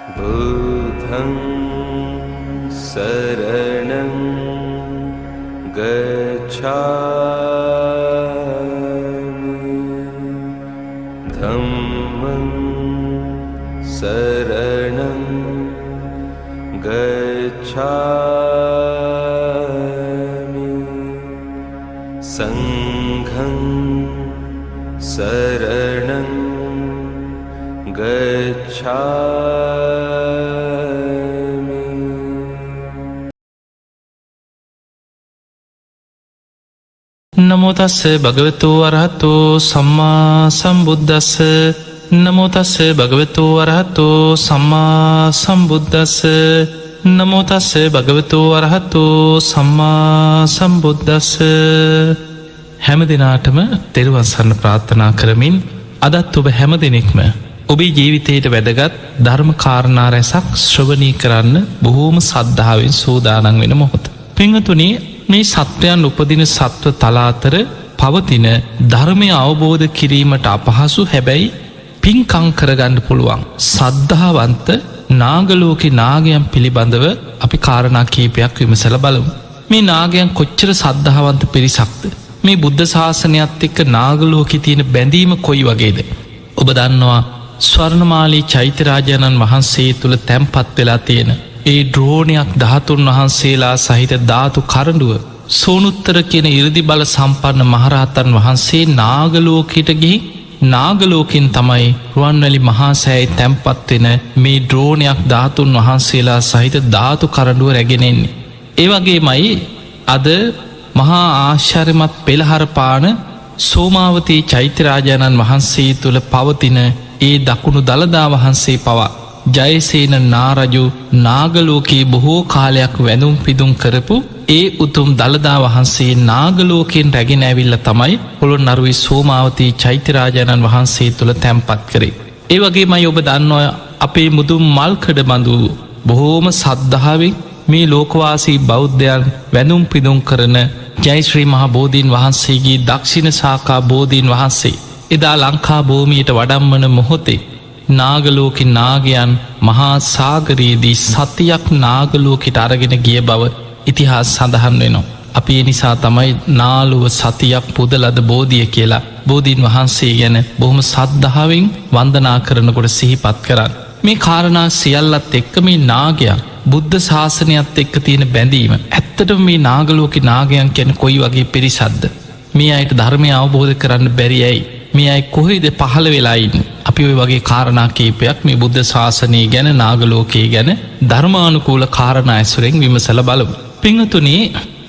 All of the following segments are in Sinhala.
बुद्धं शरणं गच्छामि धम्मं शरणं गच्छामि संघं शरणं गच्छामि। නමෝ තස්ස භගවතු වරහතෝ සම්මා සම්බුද්දස්ස. නමෝ තස්ස භගවතු වරහතෝ සම්මා සම්බුද්දස්ස. නමෝ තස්ස භගවතු වරහතෝ සම්මා සම්බුද්දස්ස. හැම දිනාටම තෙරුවන් සරණ ප්‍රාර්ථනා කරමින් අදත් ඔබ හැම දෙනෙක්ම ඔබේ ජීවිතයට වැදගත් ධර්ම කාරණා රැසක් ශ්‍රවණී කරන්න බොහෝම සද්ධාවෙන් සූදානම් වෙන මොහොත. පින්වතුනි, මේ සත්වයන් උපදින සත්ව තලාතර පවතින ධර්මය අවබෝධ කිරීමට අපහසු හැබැයි පින්කං කරගන්න පුළුවන් සද්ධාවන්ත නාගලෝකෙ නාගයන් පිළිබඳව අපි කාරණා කීපයක් විමසල බලමු. මේ නාගයන් කොච්චර සද්ධාවන්ත පිරිසක්ද? මේ බුද්ධ ශාසනයත් එක්ක නාගලෝකෙ තියෙන බැඳීම කොයි වගේද? ඔබ දන්නවා ස්වර්ණමාලී චෛත්‍යරාජාණන් වහන්සේ තුළ තැන්පත් වෙලා තියෙන ඒ ද්‍රෝණයක් 13 වහන්සේලා සහිත ධාතු කරඬුව සෝනුත්තර කියන 이르දි බල සම්පන්න මහරහතන් වහන්සේ නාගලෝකයට ගිහින් නාගලෝකෙන් තමයි රුවන්වැලි මහා සෑයේ තැන්පත් වෙන මේ ද්‍රෝණයක් 13 වහන්සේලා සහිත ධාතු කරඬුව රැගෙන එන්නේ. ඒ වගේමයි අද මහා ආශ්චර්යමත් පෙළහර පාන සෝමාවතී චෛත්‍යරාජාණන් වහන්සේ තුළ පවතින ඒ දකුණු දළදා වහන්සේ පවා ජයසේන නාරජු නාගලෝකයේ බොහෝ කාලයක් වැඳුම් පිදුම් කරපු ඒ උතුම් දළදා වහන්සේ නාගලෝකයෙන් රැගෙන ඇවිල්ල තමයි පොළොන්නරුවේ සෝමාවතී චෛත්‍යරාජාණන් වහන්සේ තුළ තැන්පත් කරේ. ඒ වගේමයි ඔබ දන්නවා අපේ මුදුන් මල්කඩ බඳු බොහෝම සද්ධාවෙන් මේ ලෝකවාසී බෞද්ධයන් වැඳුම් පිදුම් කරන ජයශ්‍රී මහා බෝධීන් වහන්සේගේ දක්ෂිණ ශාඛා බෝධීන් වහන්සේ එදා ලංකා භූමියට වඩම්මන මොහොතේ නාගලෝකෙ නාගයන් මහා සාගරයේදී සතියක් නාගලෝකෙට අරගෙන ගිය බව ඉතිහාස සඳහන් වෙනවා. අපි ඒ නිසා තමයි නාලුව සතියක් පුදලද බෝධිය කියලා බෝධීන් වහන්සේ ගැන බොහොම සද්ධාවෙන් වන්දනා කරනකොට සිහිපත් කරන්න. මේ කාරණා සියල්ලත් එක්ක මේ නාගයන් බුද්ධ ශාසනයත් එක්ක තියෙන බැඳීම, ඇත්තටම මේ නාගලෝකෙ නාගයන් කියන්නේ කොයි වගේ පිරිසක්ද? මේ අයට ධර්මය අවබෝධ කරන්න බැරි ඇයි? මේ අය කොහෙද පහළ වෙලා ඉන්නේ? අපි ඔය වගේ කාරණා කීපයක් මේ බුද්ධ ශාසනය ගැන නාගලෝකයේ ගැන ධර්මානුකූල කාරණා ඇසුරෙන් විමසලා බලමු. පින්වතුනි,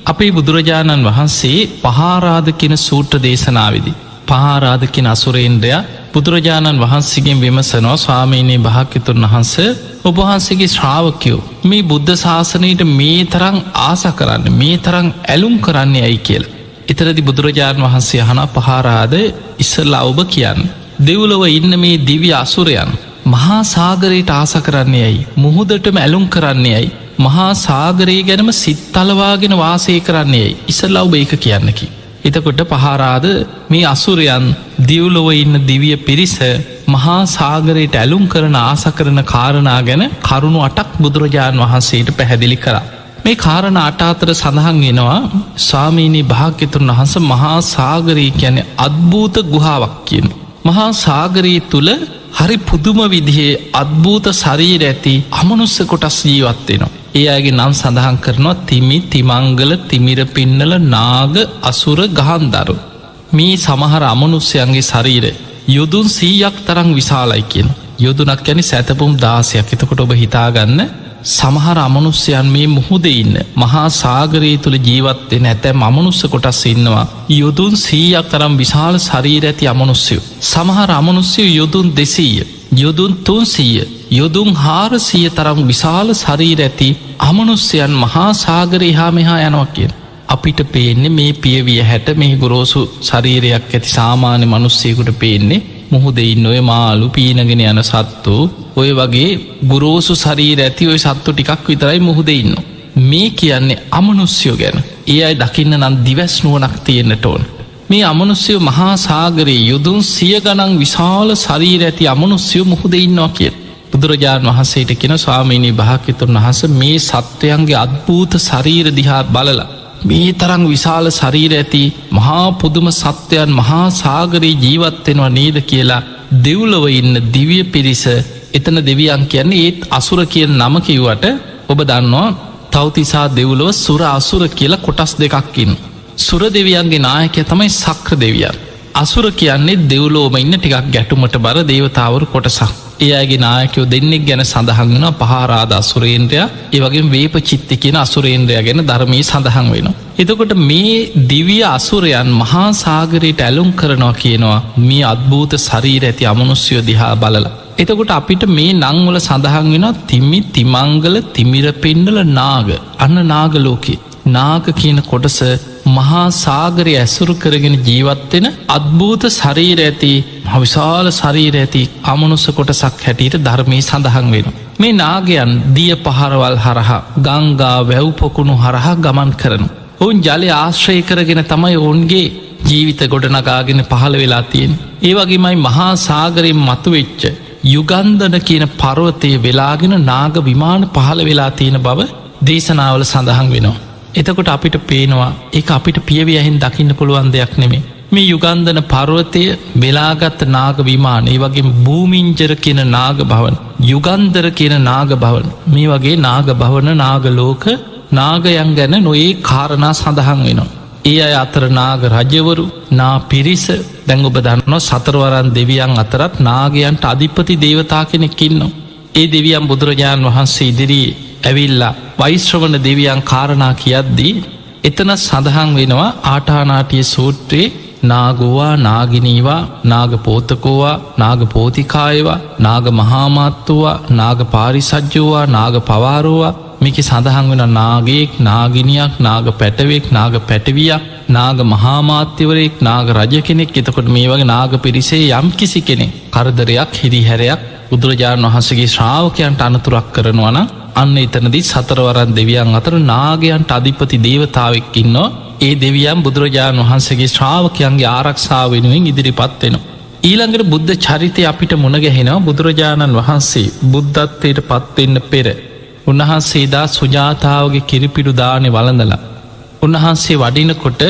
අපේ බුදුරජාණන් වහන්සේ පහාරාද කියන සූත්‍ර දේශනාවේදී පහාරාද කියන අසුරේන්ද්‍රයා බුදුරජාණන් වහන්සේගෙන් විමසනවා, ස්වාමීනි භාග්‍යවතුන් වහන්සේ, ඔබ වහන්සේගේ ශ්‍රාවකයෝ මේ බුද්ධ ශාසනයට මේ තරම් ආස කරන්නේ, මේ තරම් ඇලුම් කරන්නේ ඇයි කියලා. ඊතරදි බුදුරජාණන් වහන්සේ අහන පහාරාද, ඉස්සලා ඔබ කියන්නේ දෙව්ලොව ඉන්න මේ දිව්‍ය අසුරයන් මහා සාගරයට ආස කරන්නේ ඇයි? මුහුදටම ඇලුම් කරන්නේ ඇයි? මහා සාගරය ගැනම සිත් තලවාගෙන වාසය කරන්නේ ඇයි? ඉස්සලා ඔබ ඒක කියන්න කි. එතකොට පහාරාද, මේ අසුරයන් දිව්ලොව ඉන්න දිව්‍ය පිරිස මහා සාගරයට ඇලුම් කරන ආස කරන කාරණා ගැන කරුණු 8ක් බුදුරජාණන් වහන්සේට පැහැදිලි කරා. මේ කාරණා 8 අතර සඳහන් වෙනවා, ස්වාමීනි භාග්‍යවතුන් වහන්සේ, මහා සාගරය කියන්නේ අද්භූත ගුහාවක් කියන. මහා සාගරයේ තුල හරි පුදුම විදිහේ අද්භූත ශරීර ඇති අමනුස්ස කොටස් ජීවත් වෙනවා. ඒ අයගේ නම් සඳහන් කරනවා තිමි, තිමංගල, තිමිර පින්නල, නාග, අසුර, ගහන්දරු. මේ සමහර අමනුස්සයන්ගේ ශරීරය යොදුන් 100ක් තරම් විශාලයි කියන. යොදුනක් කියන්නේ සැතපුම් 16ක්. එතකොට ඔබ හිතාගන්න, සමහර අමනුස්සයන් මේ මුහුදේ ඉන්න මහා සාගරයේ තුල ජීවත් වෙන ඇතැම් අමනුස්ස කොටස් ඉන්නවා යොදුන් 100ක් තරම් විශාල ශරීර ඇති අමනුස්සයෝ. සමහර අමනුස්සයෝ යොදුන් 200, යොදුන් 300, යොදුන් 400 තරම් විශාල ශරීර ඇති අමනුස්සයන් මහා සාගරේ හා මෙහා යනවා කියන. අපිට පේන්නේ මේ පියවිය හැට මේ ගොරෝසු ශරීරයක් ඇති සාමාන්‍ය මිනිස්සෙකුට පේන්නේ මුහුදේ ඉන්න ඔය මාළු, පීනගෙන යන සත්තු, ඔය වගේ ගොරෝසු ශරීර ඇති ඔය සත්තු ටිකක් විතරයි මුහුදේ ඉන්නවා. මේ කියන්නේ අමනුස්සයෝ ගැන. ඒ අය දකින්න නම් දිවස් නුවණක් තියෙන්නට ඕන. මේ අමනුස්සයෝ මහා සාගරයේ යොදුන් 100 ගණන් විශාල ශරීර ඇති අමනුස්සයෝ මුහුදේ ඉන්නවා කියලා. බුදුරජාණන් වහන්සේට කියන ස්වාමීනී භාග්‍යවතුන් වහන්සේ මේ සත්වයන්ගේ අද්භූත ශරීර දිහා බලලා මේ තරම් විශාල ශරීර ඇති මහා පුදුම සත්වයන් මහා සාගරයේ ජීවත් වෙනවා නේද කියලා දෙව්ලොව ඉන්න දිව්‍ය පිරිස එතන දෙවියන් කියන්නේ ඒත් අසුර කියන නම කිව්වට ඔබ දන්නවා තව්තිසා දෙව්ලොව සුර අසුර කියලා කොටස් දෙකක් ඉන්නවා. සුර දෙවියන්ගේ නායකයා තමයි සක්‍ර දෙවියන්. අසුර කියන්නේ දෙව්ලොවම ඉන්න ටිකක් ගැටුමට බර දේවතාවරු කොටසක්. ඒ අයගේ නායකයෝ දෙන්නෙක් ගැන සඳහන් වෙනවා පහාරාද අසුරේන්ද්‍රයා, ඒ වගේම වේපචිත්ති කියන අසුරේන්ද්‍රයා ගැන ධර්මයේ සඳහන් වෙනවා. එතකොට මේ දිව්‍ය අසුරයන් මහා සාගරයට ඇලුම් කරනවා කියනවා මේ අද්භූත ශරීර ඇති අමනුෂ්‍යය දිහා බලලා. එතකොට අපිට මේ නං වල සඳහන් වෙනවා තිමි, තිමංගල, තිමිර පෙන්නල, නාග. අන්න නාග ලෝකේ. නාග කියන කොටස මහා සාගරය ඇසුරු කරගෙන ජීවත්වෙන අද්භූත ශරීර ඇති විශාල ශරීර ඇති අමනුස්ස කොටසක් හැටියට ධර්මයේ සඳහන් වෙන. මේ නාගයන් දිය පහරවල් හරහා ගංගා වැව් පොකුණු හරහා ගමන් කරනු. ඔවුන් ජලය ආශ්‍රය කරගෙන තමයි ඔවුන්ගේ ජීවිත ගොඩනගාගෙන පහළ වෙලා තියෙන. ඒ වගේමයි මහා සාගරයෙන් මතුවෙච්ච යුගන්ධන කියන පර්වතය වෙලාගෙන නාග විමාන පහළ වෙලා තියෙන බව දේශනාවල සඳහන් වෙනවා. එතකොට අපිට පේනවා ඒක අපිට පියවියහින් දකින්න පුළුවන් දෙයක් නෙමේ. මේ යුගන්ධන පර්වතය වෙලාගත් නාග විමාන, ඒ වගේ භූමිංජර කියන නාග භවන්, යුගන්ධර කියන නාග භවන්, මේ වගේ නාග භවන නාගලෝක නාගයන් ගැන නොයේ කාරණා සඳහන් වෙනවා. ඒ අය අතර නාග රජවරු, නා පිරිස, දැන් ඔබ දන්නවා සතරවරන් දෙවියන් අතරත් නාගයන්ට අධිපති දේවතා කෙනෙක් ඉන්නවා. ඒ දෙවියන් බුදුරජාණන් වහන්සේ ඉදිරියේ ඇවිල්ලා වෛශ්‍රවණ දෙවියන් කාරණා කියද්දී එතන සඳහන් වෙනවා ආටානාටිය සූත්‍රයේ නාගෝවා, නාගිනීවා, නාග පෝතකෝවා, නාග පෝතිකායවා, නාග මහාමාත්තුවා, නාග පාරිසජ්ජෝවා, නාග පවාරෝවා. මේක සඳහන් වෙන නාගයෙක්, නාගිනියක්, නාග පැටවෙක්, නාග පැටවියක්, නාග මහාමාත්‍යවරයෙක්, නාග රජ කෙනෙක්. එතකොට මේ වගේ නාග පිරිසේ යම් කිසි කෙනෙක් කරදරයක්, හිරිහැරයක් බුදුරජාණන් වහන්සේගේ ශ්‍රාවකයන්ට අනතුරක් කරනවා නම් අන්න එතනදී සතරවරන් දෙවියන් අතර නාගයන්ට අධිපති දේවතාවෙක් ඉන්නවා. ඒ දෙවියන් බුදුරජාණන් වහන්සේගේ ශ්‍රාවකයන්ගේ ආරක්ෂාව වෙනුවෙන් ඉදිරිපත් වෙනවා. ඊළඟට බුද්ධ චරිතය අපිට මුණ ගැහෙනවා. බුදුරජාණන් වහන්සේ බුද්ධත්වයට පත්වෙන්න පෙර උන්වහන්සේදා සුජාතාවගේ කිරිපිඩු දානෙ වළඳලා උන්වහන්සේ වඩිනකොට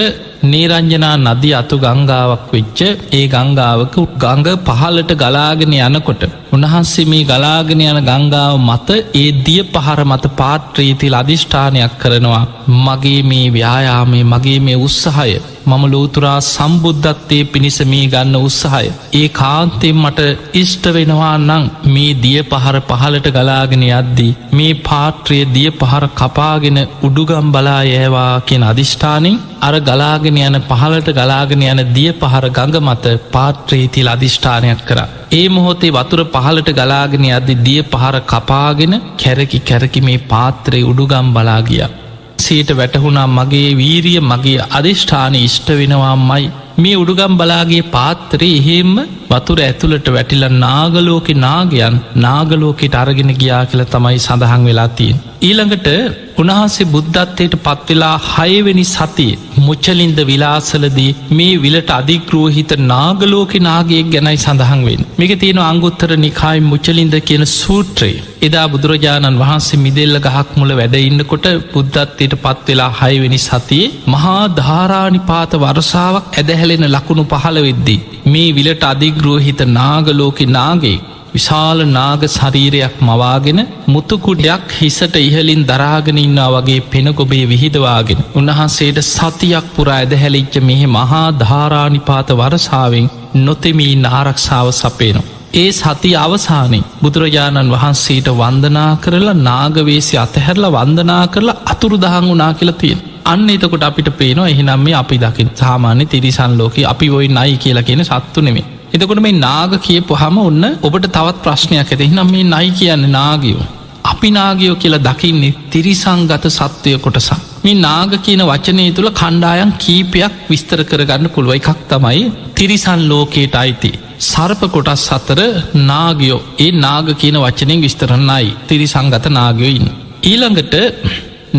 නීරංජනා නදී අතු ගංගාවක් වෙච්ච ඒ ගංගාවක ගඟ පහලට ගලාගෙන යනකොට උන්වහන්සේ මේ ගලාගෙන යන ගංගාව මත ඒ දිය පහර මත පාත්‍රීතිල් අධිෂ්ඨානයක් කරනවා. මගේ මේ ව්‍යායාමය, මගේ මේ උත්සාහය, මම ලෝතුරා සම්බුද්ධත්වයේ පිණිස මේ ගන්න උත්සාහය ඒ කාන්තයෙන් මට ඉෂ්ට වෙනවා නම් මේ දිය පහර පහලට ගලාගෙන යද්දී මේ පාත්‍රය දිය පහර කපාගෙන උඩුගම් බලා යෑවා කියන අධිෂ්ඨානෙන් අර ගලාගෙන යන පහලට ගලාගෙන යන දිය පහර ගඟ මත පාත්‍රීතිල් අධිෂ්ඨානයක් කරා. ඒ මොහොතේ වතුර පහලට ගලාගෙන යද්දි දිය පහර කපාගෙන කැරකි කැරකි මේ පාත්‍රයේ උඩුගම් බලා ගියා. සීට වැටහුණා මගේ වීරිය, මගේ අධිෂ්ඨාන ඉෂ්ට වෙනවාමයි. මේ උඩුගම් බලාගේ පාත්‍රයේ එහෙම වතුර ඇතුළට වැටිලා නාගලෝකේ නාගයන් නාගලෝකෙට අරගෙන ගියා කියලා තමයි සඳහන් වෙලා තියෙන්නේ. ඊළඟට උන්වහන්සේ බුද්ධත්වයට පත්වෙලා 6 වෙනි සතියේ මුචලින්ද විලාසලදී මේ විලට අධිග්‍රෝහිත නාගලෝකේ නාගයෙක් ගැනයි සඳහන් වෙන්නේ. මේක තියෙනවා අංගුත්තර නිකායේ මුචලින්ද කියන සූත්‍රයේ. එදා බුදුරජාණන් වහන්සේ මිදෙල්ල ගහක් මුල වැඩ ඉන්නකොට බුද්ධත්වයට පත්වෙලා 6 වෙනි සතියේ මහා ධාරානිපාත වර්ෂාවක් ඇදහැලෙන ලකුණු පහළ වෙද්දී මේ විලට අධිග්‍රෝහිත නාගලෝකේ නාගයෙක් විශාල නාග ශරීරයක් මවාගෙන මුතුකුඩයක් හිසට ඉහලින් දරාගෙන ඉන්නා වගේ පෙනගොබේ විහිදවාගෙන උන්වහන්සේට සතියක් පුරා ඇදහැලිච්ච මෙහි මහා ධාරානිපාත වර්ෂාවෙන් නොතෙමී ආරක්ෂාව සපේනවා. ඒ සතිය අවසානයේ බුදුරජාණන් වහන්සේට වන්දනා කරලා නාගවේශය අතහැරලා වන්දනා කරලා අතුරුදහන් වුණා කියලා තියෙනවා. අන්න එතකොට අපිට පේනවා එහෙනම් මේ අපි දකින සාමාන්‍ය තිරිසන් ලෝකේ අපි ওই නයි කියලා කියන සත්තු නෙමෙයි. එතකොට මේ නාග කියපුවාම ඔන්න ඔබට තවත් ප්‍රශ්නයක් ඇති. එහෙනම් මේ නයි කියන්නේ නාගයෝ. අපි නාගයෝ කියලා දකින්නේ තිරිසංගත සත්වය කොටසක්. මේ නාග කියන වචනේ තුල කණ්ඩායම් කීපයක් විස්තර කරගන්න පුළුවන්. එකක් තමයි තිරිසන් ලෝකයට අයිති සර්ප කොටස් අතර නාගයෝ. ඒ නාග කියන වචනෙන් විස්තර නයි තිරිසංගත නාගයෝ ඉන්නේ. ඊළඟට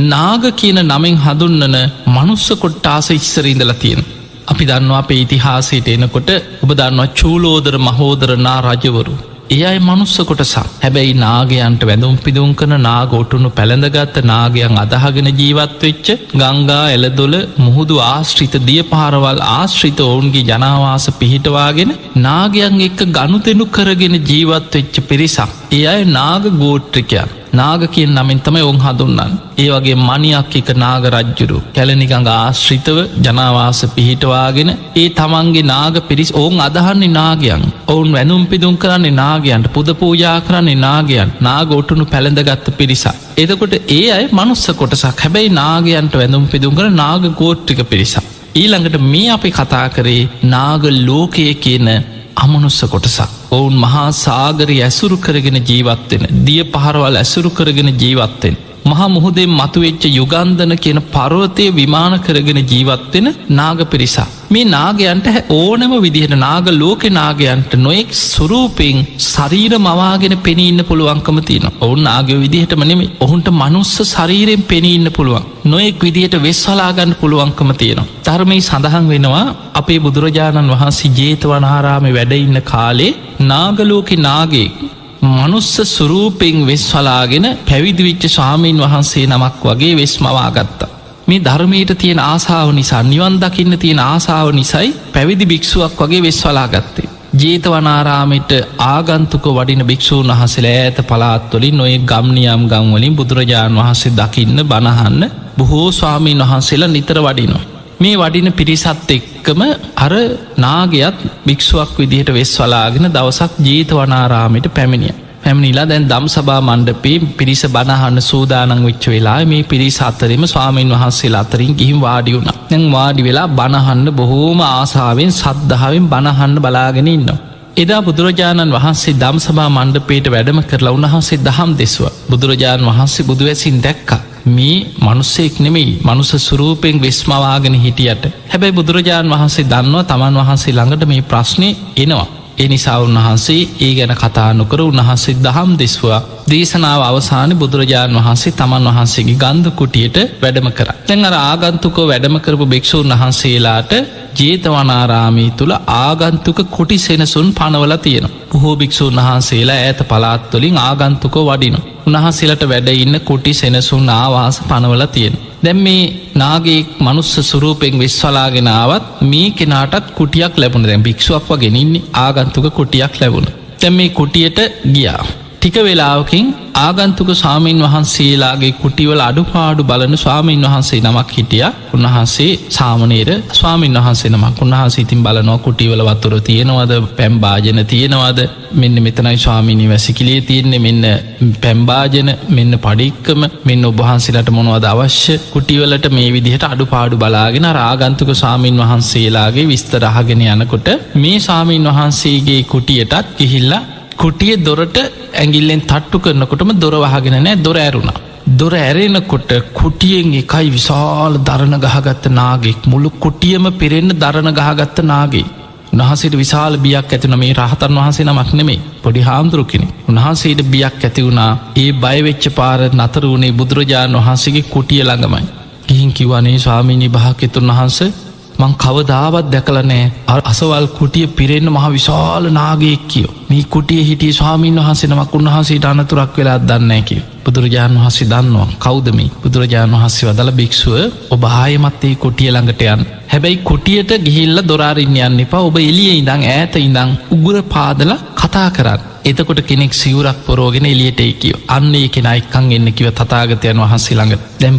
නාග කියන නමෙන් හඳුන්වන මනුස්ස කොට්ටාස ඉස්සර ඉඳලා තියෙනවා. අපි දන්නවා අපේ ඉතිහාසයට එනකොට ඔබ දන්නවා චූලෝදර මහෝදර නා රජවරු. ඒ අය මනුස්ස කොටසක්. හැබැයි නාගයන්ට වැඳුම් පිදුම් කරන නාග ඔටුනු පැළඳගත්ත නාගයන් අදහගෙන ජීවත් වෙච්ච ගංගා එළදොල මුහුදු ආශ්‍රිත දිය පාරවල් ආශ්‍රිත ඔවුන්ගේ ජනවාස පිහිටවාගෙන නාගයන් එක්ක ගනුදෙනු කරගෙන ජීවත් වෙච්ච පිරිසක්. ඒ අය නාග ගෝත්‍රිකයන්. නාග කියෙන් නමින් තමයි ඔවුන් හඳුන්නන්. ඒ වගේ මනියක් එක නාග රජ්ජුරු කැලනිකඟ ආශ්‍රිතව ජනවාස පිහිටවාගෙන ඒ තමන්ගේ නාග පිරිස් ඔවුන් අදහන්නේ නාගයන්. ඔවුන් වැනුම් පිදුම් කරන්නේ නාගයන්ට පුද පූජා කරන්නේ නාගයන් නාග ඔටුනු පැළඳගත්ත පිරිසක්. එතකොට ඒ අය මනුස්ස කොටසක්. හැබැයි නාගයන්ට වැඳුම් පිදුම් කර නාග ගෝත්‍රික පිරිසක්. ඊළඟට මේ අපි කතා කරේ නාග ලෝකය කියන අමනුස්ස කොටසක්. ඔවුන් මහා සාගරය ඇසුරු කරගෙන ජීවත්වෙන දිය පහරවල් ඇසුරු කරගෙන ජීවත්වෙන් මහා මුහුදෙන් මතුවෙච්ච යුගන්ධන කියන පර්වතය විමාන කරගෙන ජීවත්වෙන නාග පිරිසා. මේ නාගයන්ට ඕනම විදිහට නාග ලෝක නාගයන්ට නොයෙක් සුරූපෙන් ශරීර මවාගෙන පෙනීන්න පුළුවන්කම තියෙන. ඔවුන් නාගය විදිහටම නෙමෙයි. ඔහුන්ට මනුස්ස ශරීරයෙන් පෙනීන්න පුළුවන්. නොයෙක් විදිහට වෙස්වලාගන්න පුළුවන්කම තියෙනවා. ධර්මයේ සඳහන් වෙනවා අපේ බුදුරජාණන් වහන්සේ ජේතවනාරාමේ වැඩ ඉන්න කාලේ නාගලෝකේ නාගයෙක් මනුස්ස සුරූපෙන් වෙස්වලාගෙන පැවිදිවිච්ච ස්වාමීන් වහන්සේ නමක් වගේ වෙස්මවා ගත්තා. මේ ධර්මයට තියෙන ආසාාව නිසා නිවන් දකින්න තියෙන ආසාාව නිසයි පැවිදි භික්ෂුවක් වගේ වෙස්වලා ගත්තේ. ජේතවනාරාමයට ආගන්තුක වඩින භික්ෂූන් වහසල ඇත පලාත්වලින් නොය ගම්නියම් ගම්වලින් බුදුරජාණන් වහන්සේ දකින්න බණහන්න බොහෝ ස්වාමීන් වහන්සේලා නිතර වඩිනවා. මේ වඩින පිරිසත් එක්කම අර නාගයත් භික්ෂුවක් විදිහට වෙස්වලාගෙන දවසක් ජේතවනාරාමයට පැමිණිලා දැන් දම් සභා මණ්ඩපේ පිරිස බණහන්න සූදානං වෙච්ච වෙලා මේ පිරිස අතරෙම ස්වාමීන් වහන්සේලා අතරින් ගිහින් වාඩි වුණා. දැන් වාඩි වෙලා බණහන්න බොහෝම ආසාවෙන් සද්ධාවෙන් බණහන්න බලාගෙන ඉන්නවා. එදා බුදුරජාණන් වහන්සේ දම් සභා මණ්ඩපේට වැඩම කරලා උන්වහන්සේ දහම් දෙසුවා. බුදුරජාණන් වහන්සේ බුදුවැසින් දැක්කා. මේ මනුස්සෙක් නෙමෙයි මනුස්ස සුරූපෙන් වෙස්මවාගෙන හිටියට. හැබැයි බුදුරජාණන් වහන්සේ දන්නවා තමන් වහන්සේ ළඟට මේ ප්‍රශ්නය එනවා. ඒ නිසා උන්වහන්සේ ඒ ගැන කතා නොකර උන්වහන්සේ දහම් දෙස්වා. දේශනාව අවසාන බුදුරජාණන් වහන්සේ තමන් වහන්සේගේ ගන්ධ කුටියට වැඩම කර. තැන් අර ආගන්තුකෝ වැඩම කරපු භික්ෂූන් වහන්සේලාට ජේතවනාරාමී තුළ ආගන්තුක කුටි සෙනසුන් පනවල තියෙන. බොහෝ භික්ෂූන් වහන්සේලා ඇත පලාත්වලින් ආගන්තුකෝ වඩිනු. උන්වහන්සේලට වැඩ ඉන්න කුටි සෙනසුන් ආවාස පනවල තියෙන. දැම් මේ නාගේ මනුස්ස සුරූපෙන් විශ්වලාගෙනාවත් මේ කෙනාටත් කුටියක් ලැබුණ දැන් භික්ෂුවක් වගෙනන්නේ ආගන්තුක කුටියක් ලැබුණ. තැම් මේ කුටියට ගියා. ටික වෙලාවකින් ආගන්තුක ස්වාමීන් වහන්සේලාගේ කුටිවල අඩුපාඩු බලන ස්වාමීන් වහන්සේ නමක් හිටිය. උන්වහන්සේ සාමනේර ස්වාමීන් වහන්සේ නමක්. උන්වහන්සේ ඉතින් බලනවා කුටිවල වතුර තියෙනවද පැම්භාජන තියෙනවද මෙන්න මෙතනයි ස්වාමීනී වැසිකිලේ තියෙන්නේ මෙන්න පැම්භාජන මෙන්න පඩික්කම මෙන්න ඔබහන්සේලාට මොනවද අවශ්‍ය කුටිවලට මේ විදිහට අඩුපාඩු බලාගෙන ආගන්තුක ස්වාමීන් වහන්සේලාගේ විස්තර අහගෙන යනකොට මේ ස්වාමීන් වහන්සේගේ කුටියටත් ගිහිල්ලා කුටිය දොරට ඇගිල්ලෙන් තට්ටු කරනකොටම දොර වහගෙන නෑ දොර ඇරුණා. දොර ඇරෙනකොට කුටියෙන් එකයි විශාල දරණ ගහගත්ත නාගෙක් මුළු කුටියම පිරෙන්න දරණ ගහගත්ත නාගේ. උන්වහන්සේට විශාල බියක් ඇතිවුණ මේ රහතන් වහන්සේ නමක් නෙමේ පොඩි හාමුදුරු කෙනෙක්. උන්වහන්සේට බියක් ඇති වුණා. ඒ බයවෙච්ච පාර නතර වුණේ බුදුරජාණන් වහන්සේගේ කුටිය ළඟමයි. ගිහින් කිව්වනේ ස්වාමීනි භාග්‍යවතුන් වහන්සේ මං කවදාවත් දැකලනෑ අසවල් කුටිය පිරෙන්න්න මහ විශාල නාගයෙක් කියෝ. මේ කුටිය හිටිය ස්වාමීන් වහන්සේ නමක් උන්වහන්සේට අනතුරක් වෙලා දන්නෑ කිය. බුදුරජාණන් වහන්සේ දන්නවා කෞදම බුදුරජාණන් වහන්සේ වදල භික්ෂුව ඔබ ආයමත්තේ කුටිය ළඟට යන්. හැබැයි කුටියට ගිහිල්ල දොරාරින් යන්න එපා ඔබ එලිය ඉඳං ඈත ඉඳං උගුර පාදල කතා කරන්න. එතකොට කෙනෙක් සිවුරක් පොරෝගෙන එලියට කියෝ. අන්නේ කෙන එක්කං එන්න කිව තතාගතයන් වහන්සේ ළඟ දැම්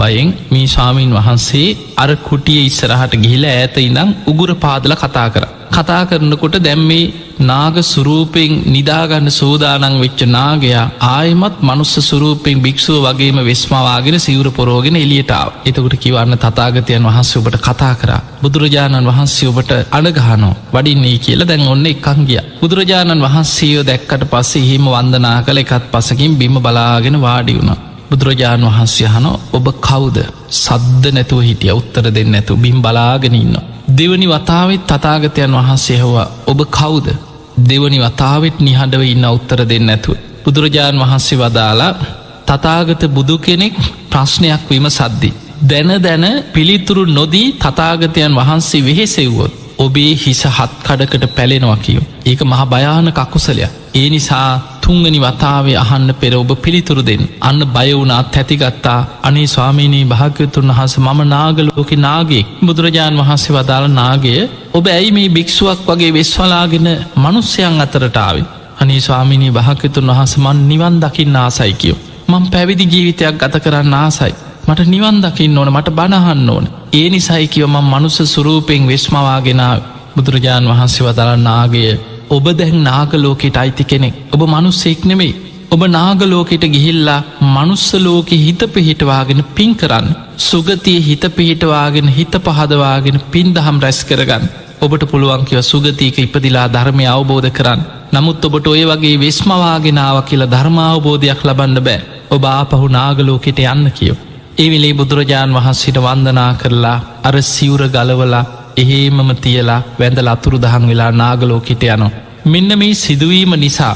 බයෙන් මේ ස්වාමීන් වහන්සේ අර කුටිය ඉස්සරහට ගිහිල ඇත ඉඳං උගුර පාදල කතා කර. කතා කරනකොට දැම්මේ නාග සුරූපෙන් නිදාගන්න සූදානං වෙච්ච නාගයා ආයමත් මනුස්ස සුරූපෙන් භික්ෂුව වගේම වෙස්මවාගෙන සිවුර පොරෝගෙන එලියටාව. එතකොට කිවන්න තතාගතයන් වහන්සේ ඔබට කතා කර. බුදුරජාණන් වහන්සේ ඔබට අඩගහනෝ වඩින්නේ කියලා දැන් ඔන්න එකං ගිය. බුදුරජාණන් වහන්සේෝ දැක්කට පස්සේ හිම වන්දනා කළ එකත් පසකින් බිම බලාගෙන වාඩි වුණා. බුදුරජාණන් වහන්සේ හනෝ ඔබ කවුද සද්ද නැතුව හිටිය උත්තර දෙන්න ඇතු බිම් බලාගෙන ඉන්න. දෙවනි වතාවත් තතාගතයන් වහන්සේ හවා ඔබ කවුද දෙවනි වතාවත් නිහඬව ඉන්න උත්තර දෙන්න ඇතුව. බුදුරජාණන් වහන්සේ වදාලා තතාගත බුදු කෙනෙක් ප්‍රශ්නයක් වීම සද්දි. දැන පිළිතුරු නොදී තතාගතයන් වහන්සේ වෙහෙසෙව්වොත් ඔබේ හිස හත් කඩකට පැලෙනවා කියෝ. ඒක මහ භයානක අකුසලයක්. ඒ නිසා තුන්වැනි වතාවේ අහන්න පෙර ඔබ පිළිතුරු දෙන්න. අන්න බය වුණාත් ඇතිගත්තා. අනේ ස්වාමීනී භාග්‍යවතුන් වහන්සේ මම නාගලෝකේ නාගයෙක්. බුදුරජාණන් වහන්සේ වදාළ නාගය ඔබ ඇයි මේ භික්ෂුවක් වගේ වෙස්වලාගෙන මිනිස්යන් අතරට ආවේ? අනේ ස්වාමීනී භාග්‍යවතුන් වහන්සේ මන් නිවන් දකින්න ආසයි කියෝ. මම පැවිදි ජීවිතයක් ගත කරන්න ආසයි. මට නිවන් දකින්න ඕන, මට බණ අහන්න ඕන. ඒ නිසායි කියව මම මනුස්ස ස්වරූපයෙන් වෙස්මවාගෙන බුදුරජාණන් වහන්සේ වදාළ නාගය ඔබ දැන් නාගලෝකෙට අයිති කෙනෙක්. ඔබ මනුස්සෙක් නෙමෙයි. ඔබ නාගලෝකෙට ගිහිල්ලා මනුස්සලෝකෙ හිත පිහිටවාගෙන පින් කරන්න. සුගතිය හිත පිහිටවාගෙන හිත පහදවාගෙන පින් දහම් රැස් කරගන්න. ඔබට පුළුවන්කිව සුගතියක ඉපදිලා ධර්මය අවබෝධ කරන්න. නමුත් ඔබට ඔය වගේ වෙස්මවාගෙනාව කියලා ධර්මාවබෝධයක් ලබන්න බෑ. ඔබ ආපහු නාගලෝකෙට යන්න කියෝ. ඒ වෙලේ බුදුරජාණන් වහන්සේට වන්දනා කරලා අර සිවුර ගලවලා එහෙමම තියලා වැඳලා අතුරු දහන් වෙලා නාගලෝකෙට යනවා. මෙන්න මේ සිදුවීම නිසා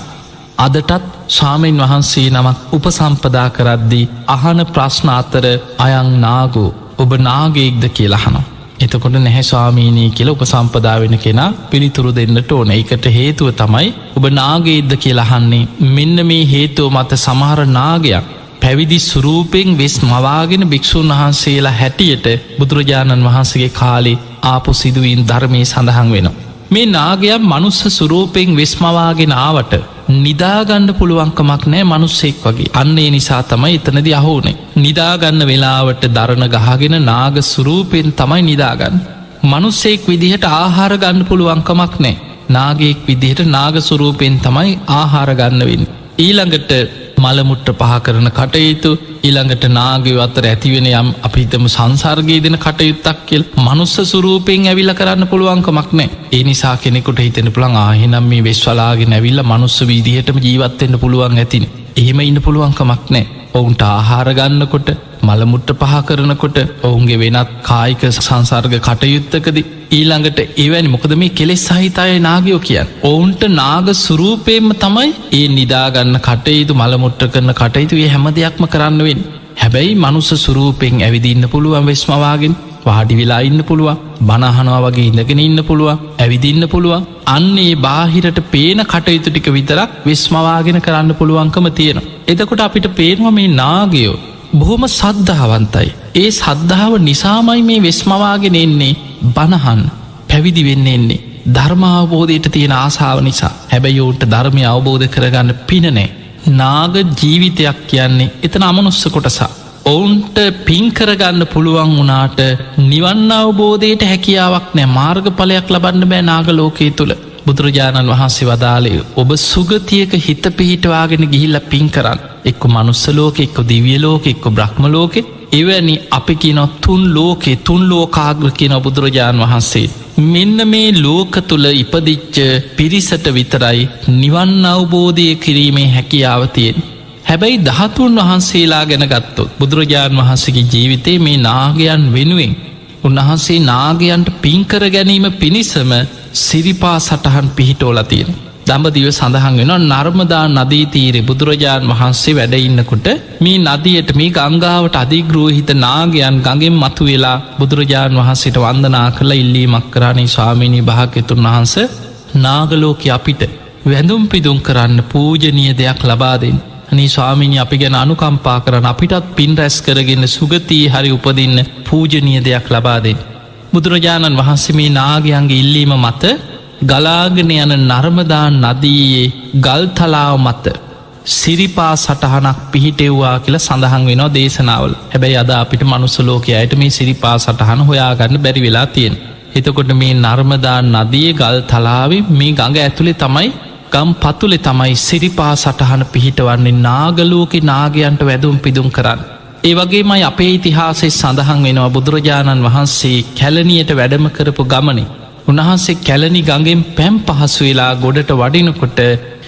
අදටත් ස්වාමීන් වහන්සේ නමක් උපසම්පදා කරද්දී අහන ප්‍රශ්න අතර අයං නාගෝ ඔබ නාගයෙක්ද කියලා අහනවා. එතකොට නැහැ ස්වාමීනී කියලා උපසම්පදා වෙන කෙනා පිළිතුරු දෙන්නට ඕන. ඒකට හේතුව තමයි ඔබ නාගයෙක්ද කියලා අහන්නේ. මෙන්න මේ හේතුව මත සමහර නාගයක් පැවිදි සුරූපෙන් වෙස් මවාගෙන භික්‍ෂූන් වහන්සේලා හැටියට බුදුරජාණන් වහන්සේගේ කාලේ ආපු සිදුවීන් ධර්මය සඳහන් වෙනවා. මේ නාගයක් මනුස්ස සුරූපෙන් වෙස් මවාගෙන ආවට නිදාගන්න පුළුවන්කමක් නෑ මනුස්සෙක් වගේ. අන්න ඒ නිසා තමයි එතනදි අහෝනේ. නිදාගන්න වෙලාවට දරණ ගහගෙන නාග සුරූපෙන් තමයි නිදාගන්න. මනුස්සෙක් විදිහට ආහාර ගන්න පුළුවන්කමක් නෑ. නාගයෙක් විදිහට නාග සුරූපෙන් තමයි ආහාර ගන්න වෙන්න. ඊළඟට මළමුට්ට පහ කරන කටයුතු, ඊළඟට නාගය අතර ඇතිවෙන යම් අපිතම සංසර්ගයේ දෙන කටයුත්තක් කියල මනුස්ස සුරූපයෙන් ඇවිල්ල කරන්න පුළුවන්කමක් නෑ. ඒ නිසා කෙනෙකුට හිතෙන පුළන් ආහෙනම් මේ වෙස්වලාගෙන ඇවිල්ල මනුස්ස වීදිහටම ජීවත්වෙන්න පුළුවන් ඇතින්. එහෙම ඉන්න පුළුවන්කමක් නෑ. ඔවුන්ට ආහාරගන්නකොට මළමුට්ට පහ කරනකොට ඔවුන්ගේ වෙනත් කායික සංසර්ග කටයුත්තකද ඊළඟට ඒවැනි මොකද මේ කෙලෙස් සහිතය නාගයෝ කියන්න. ඔවුන්ට නාග සුරූපයෙන්ම තමයි ඒ නිදාගන්න කටයුතු මළමුට්ට කරන කටයුතු ඒ හැම දෙයක්ම කරන්න වෙන්. හැබැයි මනුස්ස සුරූපයෙන් ඇවිදින්න පුළුවන් වෙස්මවාගෙන් වාඩි වෙලා ඉන්න පුළුවන්, බණහනවා වගේ ඉඳගෙන ඉන්න පුළුවන්, ඇවිදින්න පුළුවන්. අන්නේ බාහිරට පේන කටයුතු ටික විතරක් වෙස්මවාගෙන කරන්න පුළුවන්කම තියෙනවා. එතකොට අපිට පේනවා මේ නාගයෝ බොහොම සද්ධාවන්තයි. ඒ සද්ධාව නිසාමයි මේ වෙස්මවාගෙන එන්නේ බණහන් පැවිදි වෙන්න එන්නේ. ධර්මාවබෝධයට තියෙන ආසාාව නිසා. හැබැයි ඔවුන්ට ධර්මය අවබෝධ කරගන්න පිනනෑ. නාග ජීවිතයක් කියන්නේ එතන අමනුස්ස කොටසා. ඔවුන්ට පින්කරගන්න පුළුවන් වුණාට නිවන් අවබෝධයට හැකියාවක් නෑ. මාර්ග පලයක් ලබන්න බෑ නාග ලෝකයේ තුළ. බුදුරජාණන් වහන්සේ වදාලේ ඔබ සුගතියක හිත පිහිටවාගෙන ගිහිල්ල පින් කරන්න. එක්ක මනුස්සලෝක එක්ක දිවියලෝක එක්ක බ්‍රහ්මලෝක එවැනි අපි කියන තුන් ලෝකේ තුන් ලෝකාග්‍ර කියන බුදුරජාණන් වහන්සේ. මෙන්න මේ ලෝක තුළ ඉපදිච්ච පිරිසට විතරයි නිවන් අවබෝධය කිරීමේ හැකියාව තියෙන්. හැබැයි ධාතුන් වහන්සේලා ගැන ගත්තොත් බුදුරජාණන් වහන්සේගේ ජීවිතේ මේ නාගයන් වෙනුවෙන් උන්වහන්සේ නාගයන්ට පින්කර ගැනීම පිණිසම සිරිපා සටහන් පිහිටෝලා තියෙන. දඹදිව සඳහන් වෙන නර්මදා නදී තීරේ බුදුරජාණන් වහන්සේ වැඩඉන්නකොට මේ නදියට මේ ගංගාවට අධිග්‍රෝහිත නාගයන් ගඟෙන් මතු වෙලා බුදුරජාණන් වහන්සේට වන්දනා කරලා ඉල්ලීමක් කරානේ ස්වාමීනී භාග්‍යවතුන් වහන්ස නාගලෝක අපිට වැඳුම් පිදුම් කරන්න පූජනීය දෙයක් ලබා දෙන්න. අනේ ස්වාමීනී අපි ගැන අනුකම්පා කරන්න අපිටත් පින් රැස් කරගෙන සුගතිය හරි උපදින්න පූජනීය දෙයක් ලබා දෙන්න. බුදුරජාණන් වහන්සේ මේ නාගයන්ගේ ඉල්ලීම මත ගලාගෙන යන නර්මදා නදීයේ ගල්තලාව මත සිරිපා සටහනක් පිහිටෙව්වා කියලා සඳහන් වෙනවා දේශනාවල. හැබැයි අද අපිට මනුස්සලෝකයට මේ සිරිපා සටහන හොයාගන්න බැරි වෙලා තියෙන. එතකොට මේ නර්මදා නදියේ ගල්තලාවේ මේ ගඟ ඇතුළේ තමයි ගම් පතුලේ තමයි සිරිපා සටහන පිහිටවන්නේ නාගලෝකෙ නාගයන්ට වැදුම් පිදුම් කරන්න. ඒ වගේමයි අපේ ඉතිහාසයේ සඳහන් වෙනවා බුදුරජාණන් වහන්සේ කැලණියට වැඩම කරපු ගමනේ උන්වහන්සේ කැලණි ගඟෙන් පැම් පහසු වෙලා ගොඩට වඩිනකොට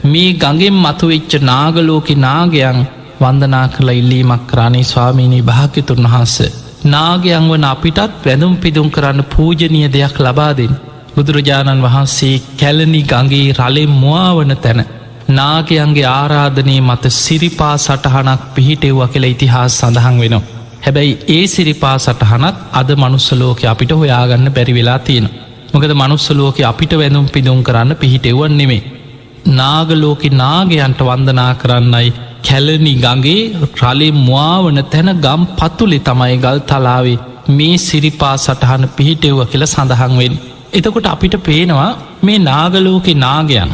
මේ ගඟෙන් මතුවෙච්ච නාගලෝකෙ නාගයන් වන්දනා කරලා ඉල්ලීමක් කරානේ ස්වාමීනී භාග්‍යවතුන් වහන්සේ නාගයන් වන අපිටත් වැඳුම් පිදුම් කරන්න පූජනීය දෙයක් ලබා දෙන්න. බුදුරජාණන් වහන්සේ කැලණි ගඟේ රළෙන් මුවාවන තැන නාගයන්ගේ ආරාධනය මත සිරිපා සටහනක් පිහිටෙව්වා කියලා ඉතිහාස සඳහන් වෙනවා. හැබැයි ඒ සිරිපා සටහනත් අද මනුස්සලෝක අපිට හොයාගන්න බැරි වෙලා තියෙන. මොකද මනුස්ස ලෝකේ අපිට වැඳුම් පිදුම් කරන්න පිහිටෙව්වන් නෙමේ. නාග ලෝකෙ නාගයන්ට වන්දනා කරන්නයි කැලණි ගඟේ රළේ මුවාවන තැන ගම් පතුලේ තමයි ගල් තලාවේ මේ සිරිපා සටහන පිහිටෙව්ව කියලා සඳහන් වෙන්නේ. එතකොට අපිට පේනවා මේ නාග ලෝකේ නාගයන්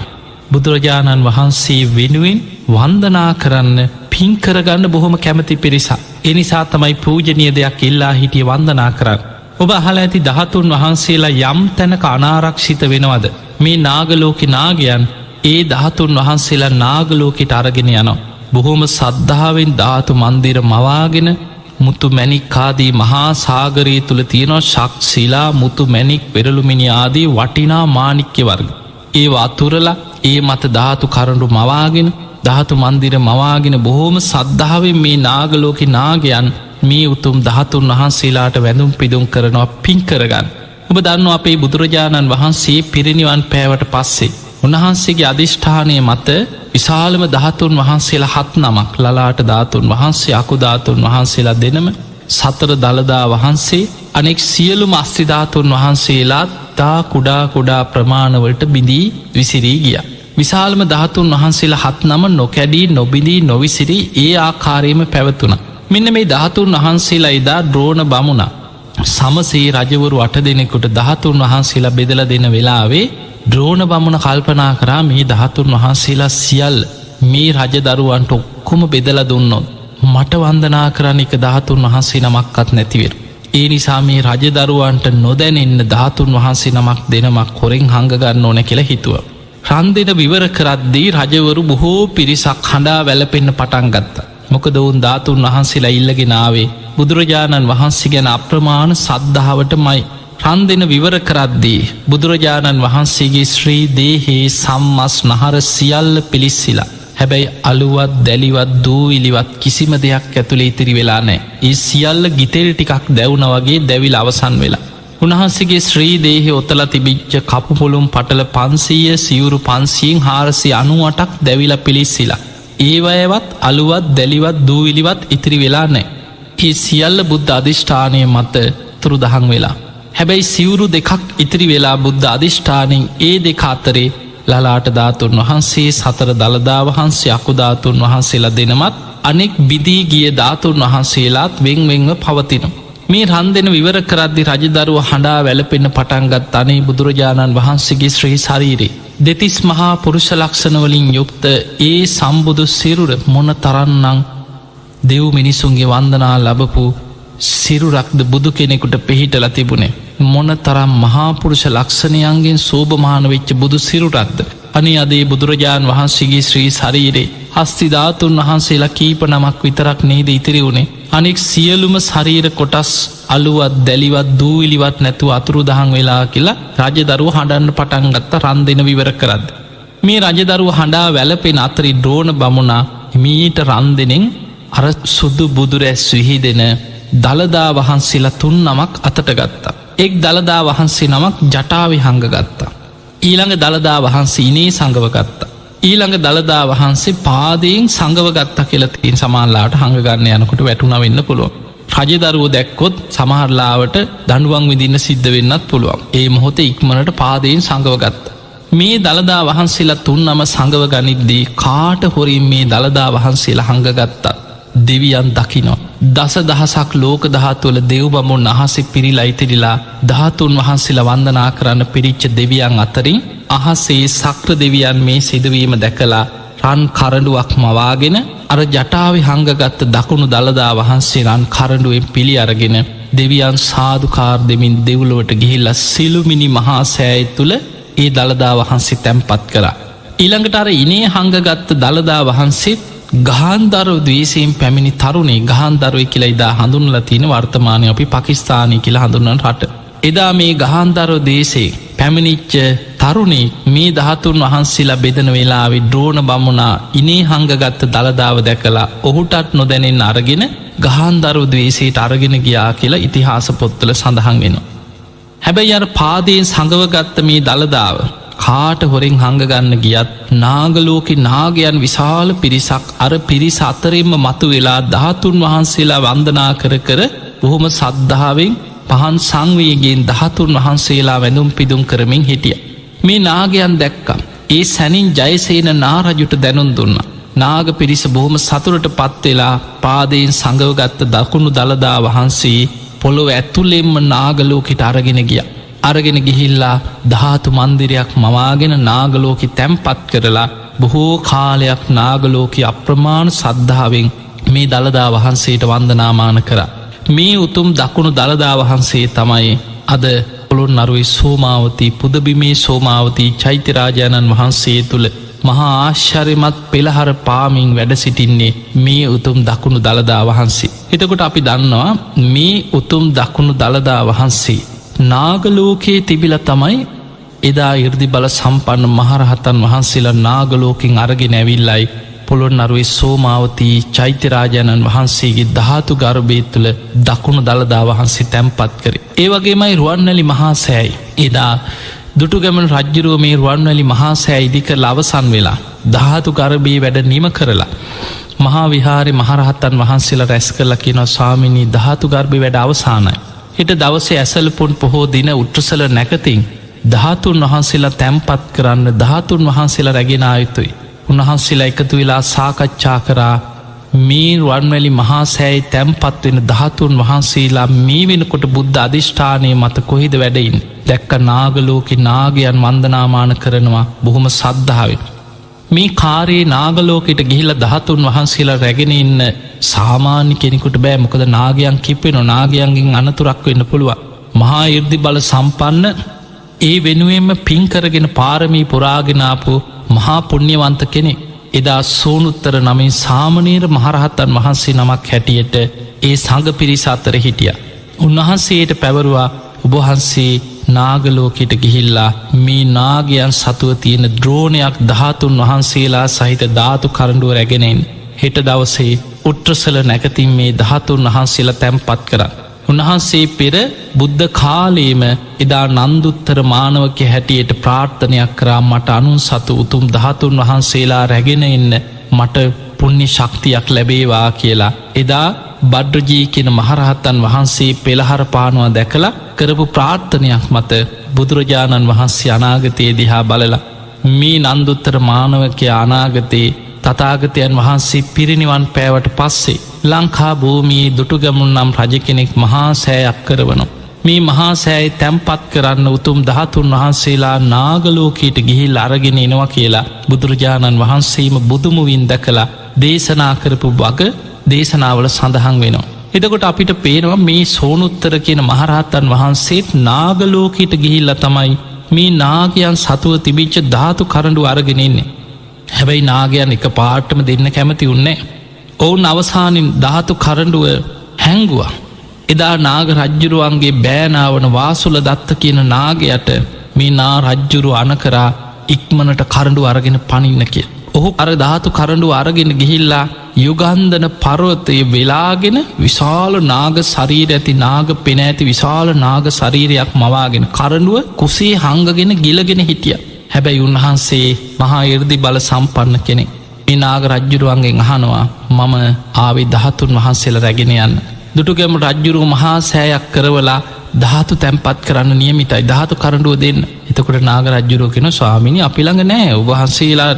බුදුරජාණන් වහන්සේ වෙනුවෙන් වන්දනා කරන්න පින් කරගන්න බොහොම කැමති පිරිසක්. ඒ නිසා තමයි පූජනීය දෙයක් ඉල්ලා හිටිය වන්දනා කරන්න. ඔබ අහලා ඇති 13 වහන්සේලා යම් තැනක අනාරක්ෂිත වෙනවද? මේ නාග ලෝකේ නාගයන් ඒ 13 වහන්සේලා නාග ලෝකෙට අරගෙන යනවා. බොහොම සද්ධාවෙන් ධාතු මන්දිර මවාගෙන මුතු මැණික් ආදී මහා සාගරය තුල තියෙන ශක්තිලා මුතු මැණික් පෙරළුමිණි ආදී වටිනා මාණික්‍ය වර්ග. ඒ වතුරලා ඒ මත ධාතු කරඬු මවාගෙන ධාතු මන්දිර මවාගෙන බොහොම සද්ධාවෙන් මේ නාග ලෝකේ නාගයන් මේ උතුම් 13 වහන්සේලාට වැඳුම් පිදුම් කරනවා පින් කරගන්න. ඔබ දන්නවා අපේ බුදුරජාණන් වහන්සේ පිරිනිවන් පෑවට පස්සේ උන්වහන්සේගේ අධිෂ්ඨානය මත විශාලම 13 වහන්සේලා 7 නමක් ලලාට 13 වහන්සේ අකු 13 වහන්සේලා දෙනම සතර දළදා වහන්සේ අනෙක් සියලුම අස්ති 13 වහන්සේලා තා කුඩා ප්‍රමාණවලට බිඳී විසිරී ගියා. විශාලම 13 වහන්සේලා 7 නම නොකැඩී නොබිඳී නොවිසිරී ඒ ආකාරයෙන්ම පැවතුණා. මෙන්න මේ 13 වහන්සේලා එදා ද්‍රෝණ බමුණා සමසේ රජවරු 8 දෙනෙකුට 13 වහන්සේලා බෙදලා දෙන වෙලාවේ ද්‍රෝණ බමුණ කල්පනා කරා මේ 13 වහන්සේලා සියල්ල මේ රජදරුවන්ට ඔක්කොම බෙදලා දුන්නොත් මට වන්දනා කරන්න එක 13 වහන්සේ නමක්වත් නැතිවෙර. ඒ නිසා මේ රජදරුවන්ට නොදැනෙන්න 13 වහන්සේ නමක් දෙනමක් හොරෙන් හංග ගන්න ඕන කියලා හිතුවා. රන් දෙන විවර කරද්දී රජවරු බොහෝ පිරිසක් හඬා වැළපෙන්න පටන් ගත්තා. මොකද වුන් 13 වහන්සේලා ඉල්ලගෙන ආවේ බුදුරජාණන් වහන්සේ ගැන අප්‍රමාණ සද්ධාවටමයි. රන් දෙන විවර කරද්දී බුදුරජාණන් වහන්සේගේ ශ්‍රී දේහේ සම්මස් නහර සියල්ල පිලිස්සිලා. හැබැයි අලුවත් දැලිවත් දූවිලිවත් කිසිම දෙයක් ඇතුළේ ඉතිරි වෙලා නෑ. ඒ සියල්ල ගිතෙල් ටිකක් දැවුන වගේ දැවිලා අවසන් වෙලා. උන්වහන්සේගේ ශ්‍රී දේහේ ඔතලා තිබිච්ච කපු පොළුම් පටල 500 සිවුරු 500න් 498ක් දැවිලා පිලිස්සිලා. ඒවයවත් අලුවත් දැලිවත් දූවිලිවත් ඉතිරි වෙලා නෑ. ඒ සියල්ල බුද්ධ අධිෂ්ඨානය මත තුරුදහන් වෙලා. හැබැයි සිවුරු දෙකක් ඉතිරි වෙලා බුද්ධ අධිෂ්ඨානෙන් ඒ දෙක අතරේ ලලාට 13 වහන්සේ සතර දළදා වහන්සේ අකු 13 වහන්සේලා දෙනමත් අනෙක් බිදී ගිය 13 වහන්සේලාත් වෙන්වෙන්ව පවතිනවා. මේ රන් දෙන විවර කරද්දි රජදරුව හඬා වැළපෙන්න පටන් ගත් අනේ බුදුරජාණන් වහන්සේගේ ශ්‍රී ශරීරේ දෙතිස් මහා පුරුෂ ලක්ෂණ වලින් යුක්ත ඒ සම්බුදු සිරුර මොන තරම්නම් දෙව් මිනිසුන්ගේ වන්දනා ලැබපු සිරුරක්ද බුදු කෙනෙකුට පිහිටලා තිබුණේ. මොන තරම් මහා පුරුෂ ලක්ෂණයන්ගෙන් සෝභමාන වෙච්ච බුදු සිරුරක්ද. අනේ අදේ බුදුරජාණන් වහන්සේගේ ශ්‍රී ශරීරේ හස්ති 13 වහන්සේලා කීප නමක් විතරක් නේද ඉතිරි වුණේ. අනෙක් සියලුම ශරීර කොටස් අලුවත් දැලිවත් දූවිලිවත් නැතුව අතුරුදහන් වෙලා කියලා රජදරුව හඬන්න පටන් ගත්ත රන් දෙන විවර කරද්ද. මේ රජදරුව හඬා වැළපෙන අතරේ ද්‍රෝණ බමුණා මීට රන් දෙනෙන් අර සුදු බුදුරැස් විහිදෙන දළදා වහන්සේලා 3 නමක් අතට ගත්තා. එක් දළදා වහන්සේ නමක් ජටාවේ හංග ගත්තා. ඊළඟ දළදා වහන්සේ ඉනේ සංගව ගත්තා. ඊළඟ දළදා වහන්සේ පාදයෙන් සංගව ගත්තා කියලා තියෙන සමහරලාට හංග ගන්න යනකොට වැටුණා වෙන්න පුළුවන්. රජදරුවෝ දැක්කොත් සමහරලාවට දඬුවම් විඳින්න සිද්ධ වෙන්නත් පුළුවන්. ඒ මොහොතේ ඉක්මනට පාදයෙන් සංගව ගත්තා. මේ දළදා වහන්සේලා 3 නම සංගව ගනිද්දී කාට හොරින් මේ දළදා වහන්සේලා හංග ගත්තා දෙවියන් දකිනවා. දස දහසක් ලෝක ධාතුවල දෙව් බඹුන් අහසේ පිරීලා ඉතිරිලා 13 වහන්සේලා වන්දනා කරන්න පිරිච්ච දෙවියන් අතරින් අහසේ සක්‍ර දෙවියන් මේ සිදුවීම දැකලා රන් කරඬුවක් මවාගෙන අර ජටාවේ හංගගත්ත දකුණු දළදා වහන්සේ රන් කරඬුවෙන් පිළි අරගෙන දෙවියන් සාදුකාර දෙමින් දෙව්ලොවට ගිහිල්ලා සිළුමිණි මහා සෑය තුල ඒ දළදා වහන්සේ තැන්පත් කළා. ඊළඟට අර ඉනේ හංගගත්ත දළදා වහන්සේ ගහන්දරු ද්වේෂයෙන් පැමිණි තරුණේ ගහන්දරුයි කියලා ඉදා හඳුන්වලා තියෙන වර්තමානයේ අපි පාකිස්තානය කියලා හඳුන්වන රට. එදා මේ ගහන්දරු දේශේ පැමිණිච්ච තරුණේ මේ 13 වහන්සේලා බෙදන වෙලාවේ ද්‍රෝණ බමුණා ඉනේ හංගගත්ත දළදාව දැකලා ඔහුටත් නොදැනෙන්න අරගෙන ගහන්දරු ද්වේෂයට අරගෙන ගියා කියලා ඉතිහාස පොත්වල සඳහන් වෙනවා. හැබැයි අර පාදයෙන් සංගවගත්ත මේ දළදාව කාට හොරෙන් හංගගන්න ගියත් නාගලෝකෙ නාගයන් විශාල පිරිසක් අර පිරිස අතරින්ම මතු වෙලා 13 වහන්සේලා වන්දනා කර කර බොහොම සද්ධාවෙන් පහන් සංවේගයෙන් 13 වහන්සේලා වැඳුම් පිදුම් කරමින් හිටිය. මේ නාගයන් දැක්කා. ඒ සැනින් ජයසේන නාරජුට දැනුම් දුන්නා. නාග පිරිස බොහොම සතුරට පත්වෙලා පාදයෙන් සඟවගත්ත දකුණු දළදා වහන්සේ පොළොව ඇතුළෙම්ම නාගලෝකෙට අරගෙන ගිය. අරගෙන ගිහිල්ලා ධාතු මන්දිරයක් මවාගෙන නාගලෝකෙ තැම්පත් කරලා බොහෝ කාලයක් නාගලෝකෙ අප්‍රමාණ සද්ධාවෙන් මේ දළදා වහන්සේට වන්දනාමාන කර. මේ උතුම් දකුණු දළදා වහන්සේ තමයි අද පොළොන්නරුවේ සෝමාවතී පුදබිමේ සෝමාවතී චෛත්‍යරාජාණන් වහන්සේ තුළ මහා ආශ්චර්යමත් පෙළහර පාමින් වැඩ සිටින්නේ මේ උතුම් දකුණු දළදා වහන්සේ. එතකොට අපි දන්නවා මේ උතුම් දකුණු දළදා වහන්සේ නාගලෝකයේ තිබිල තමයි එදා ඉර්දි බල සම්පන්න මහරහතන් වහන්සේලා නාගලෝකින් අරගෙන ඇවිල්ලයි පොළොන්නරුවේ සෝමාවතී චෛත්‍යරාජාණන් වහන්සේගේ ධාතු ගර්භය තුළ දකුණු දළදා වහන්සේ තැන්පත් කරේ. ඒ වගේමයි රුවන්වැලි මහා සෑයි එදා දුටුගැමුණු රජ්ජුරුව මේ රුවන්වැලි මහා සෑ ඉදිකර අවසන් වෙලා ධාතු ගර්භයේ වැඩ නිම කරලා මහා විහාරේ මහරහතන් වහන්සේලා රැස් කරලා කියනවා ස්වාමිනී ධාතු ගර්භයේ වැඩ අවසానයි. හෙට දවසේ ඇසලපුන් පොහෝ දින උත්‍රසල නැකතින් ධාතුන් වහන්සේලා තැන්පත් කරන්න ධාතුන් වහන්සේලා රැගෙන ආ යුතුයි. උන්වහන්සේලා එකතු වෙලා සාකච්ඡා කරා මේ රුවන්වැලි මහා සෑයි තැන්පත් වෙන ධාතුන් වහන්සේලා මේ වෙනකොට බුද්ධ අධිෂ්ඨානය මත කොහෙද වැඩයින් දැක්ක නාගලෝකෙ නාගයන් වන්දනාමාන කරනවා බොහොම සද්ධාවෙන්. මේ කාරයේ නාගලෝකෙට ගිහිල ධාතුන් වහන්සේලා රැගෙන ඉන්න සාමාන්‍ය කෙනෙකුට බෑ මොකද නාගයන් කිප්පෙන නාගයන්ගෙන් අනතුරක් වෙන්න පුළුවන්. මහා ඉර්දි බල සම්පන්න ඒ වෙනුවෙන්ම පින්කරගෙන පාරමී පුරාගෙනාපු මහා පුුණ්්‍යවන්ත කෙනෙ එදා සෝනුත්තර නමින් සාමනීර මහරහත්තන් වහන්සේ නමක් හැටියට ඒ සඟ පිරිස අතර හිටිය. උන්වහන්සේට පැවරුවා ඔබහන්සේ නාගලෝකෙට ගිහිල්ලා මේ නාගයන් සතුව තියෙන ද්‍රෝණයක් ධාතුන් වහන්සේලා සහිත ධාතු කරඩුව රැගෙනෙන් හෙට දවසේ උට්‍රසල නැකතින් මේ ධාතුන් වහන්සේලා තැන්පත් කරන්න. උන්වහන්සේ පෙර බුද්ධ කාලේම එදා නන්දුත්තර මානවක හැටියට ප්‍රාර්ථනයක් කරා මට අනුන් සතු උතුම් ධාතුන් වහන්සේලා රැගෙන එන්න මට පුුණ්‍ය ශක්තියක් ලැබේවා කියලා. එදා බඩ්රජී කෙන මහරහත්තන් වහන්සේ පෙළහර පානුව දැකලා කරපු ප්‍රාර්ථනයක් මත බුදුරජාණන් වහන්සේ අනාගතයේ දිහා බලලා මේ නන්දුත්තර මානවක අනාගතයේ තතාගතයන් වහන්සේ පිරිනිවන් පෑවට පස්සේ ලංකා භූමියේ දුටුගැමුණු නම් රජ කෙනෙක් මහා සෑයක් කරවනවා. මේ මහා සෑයි තැන්පත් කරන්න උතුම් ධාතුන් වහන්සේලා නාගලෝකීට ගිහිල් අරගෙන එනවා කියලා බුදුරජාණන් වහන්සේම බුදුමුවින් දැකලා දේශනා කරපු වග දේශනාවල සඳහන් වෙනවා. එතකොට අපිට පේනවා මේ සෝනුත්තර කියන මහරහත්තන් වහන්සේත් නාගලෝකීට ගිහිල්ල තමයි මේ නාගයන් සතුව තිබිච්ච ධාතු කරඩු අරගෙනෙන්නේ. හැබැයි නාගයන් එක පාටම දෙන්න කැමති උන්නේ. ඔවුන් අවසානින් ධාතු කරඩුව හැංගුවා. එදා නාග රජ්ජුරුවන්ගේ බෑනාවන වාසුල දත්ත කියන නාගයට මේ නා රජ්ජුරු අනකරා ඉක්මනට කරඩු අරගෙන පනින්න කිය. ඔහු අර ධාතු කරඩු අරගෙන ගිහිල්ලා යුගන්ධන පරවතය වෙලාගෙන විශාල නාග ශරීර ඇති නාග පෙන ඇති විශාල නාග ශරීරයක් මවාගෙන කරඩුව කුසේ හංගගෙන ගිලගෙන හිටිය. හැබැයි උන්වහන්සේ මහා ඉර්දි බල සම්පන්න කෙනෙ. මේ නාග රජ්ජුරුවන්ගෙන් අහනවා මම ආවි ධාතුන් වහන්සේල රැගෙන යන්න. දුටුගැම රජ්ජුරුව මහා සෑයක් කරවලා ධාතු තැන්පත් කරන්න නියමිතයි ධාතු කරඩුව දෙන්න. එතකොට නාග රජ්ජුරුව කෙන ස්වාමිනි අපිළඟ නෑ ඔබහන්සේලා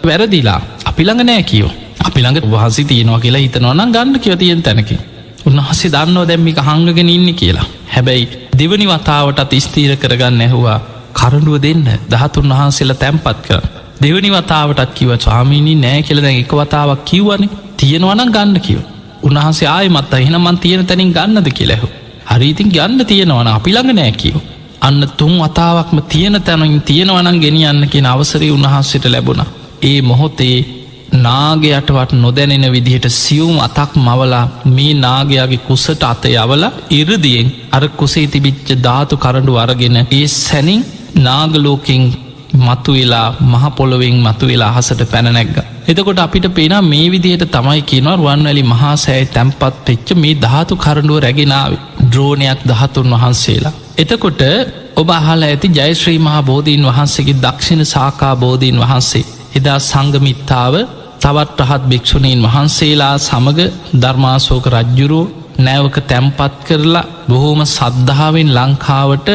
වැරදිලා අපිළඟ නෑ කියෝ. අපිළඟ වහන්සේ තියෙනවා කියලා හිතනවනම් ගන්න කියව තියෙන තැනකි. උන්වහන්සේ දන්නව දැම්මික හංගගෙන ඉන්න කියලා. හැබැයි දෙවනි වතාවටත් ස්තීර කරගන්න ඇහුවා කරඩුව දෙන්න ධාතුන් වහන්සේලා තැන්පත් කර. දෙවනි වතාවටත් කිව ස්වාමීනී නෑ කියල දැන් එක වතාවක් කිව්වනේ තියෙනවනම් ගන්න කියව. උන්වහන්සේ ආයමත් එහෙනම් මන් තියෙන තැනින් ගන්නද කියලැහු. හරිඉතින් ගන්න තියෙනවන අපිළඟ නෑ කියව. අන්න තුන් වතාවක්ම තියෙන තැනින් තියෙනවනන් ගෙනියන්න කියෙන අවසරී උන්වහන්සේට ලැබුණ. ඒ මොහොතේ නාගයටවත් නොදැනෙන විදිහට සියුම් අතක් මවලා මේ නාගයාගේ කුසට අත යවල ඉරදියෙන් අර කුසේ තිබිච්ච ධාතු කරඩු අරගෙන ඒ සැනින් නාගලෝකින් මතු වෙලා මහපොළොවෙන් මතු වෙලා අහසට පැනනැක්ග. එතකොට අපිට පේන මේ විදිහට තමයි කියනවා රුවන්වැලි මහා සෑයි තැන්පත් වෙච්ච මේ ධාතු කරඩුව රැගෙනාව ද්‍රෝණයක් ධාතුන් වහන්සේලා. එතකොට ඔබ අහල ඇති ජයශ්‍රී මහා බෝධීන් වහන්සේගේ දක්ෂිණ සාකා බෝධීන් වහන්සේ එදා සංගමිත්තාව තවත් රහත් භික්‍ෂුණීන් වහන්සේලා සමග ධර්මාසෝක රජ්ජුරුව නැවක තැම්පත් කරලා බොහෝම සද්ධාවෙන් ලංකාවට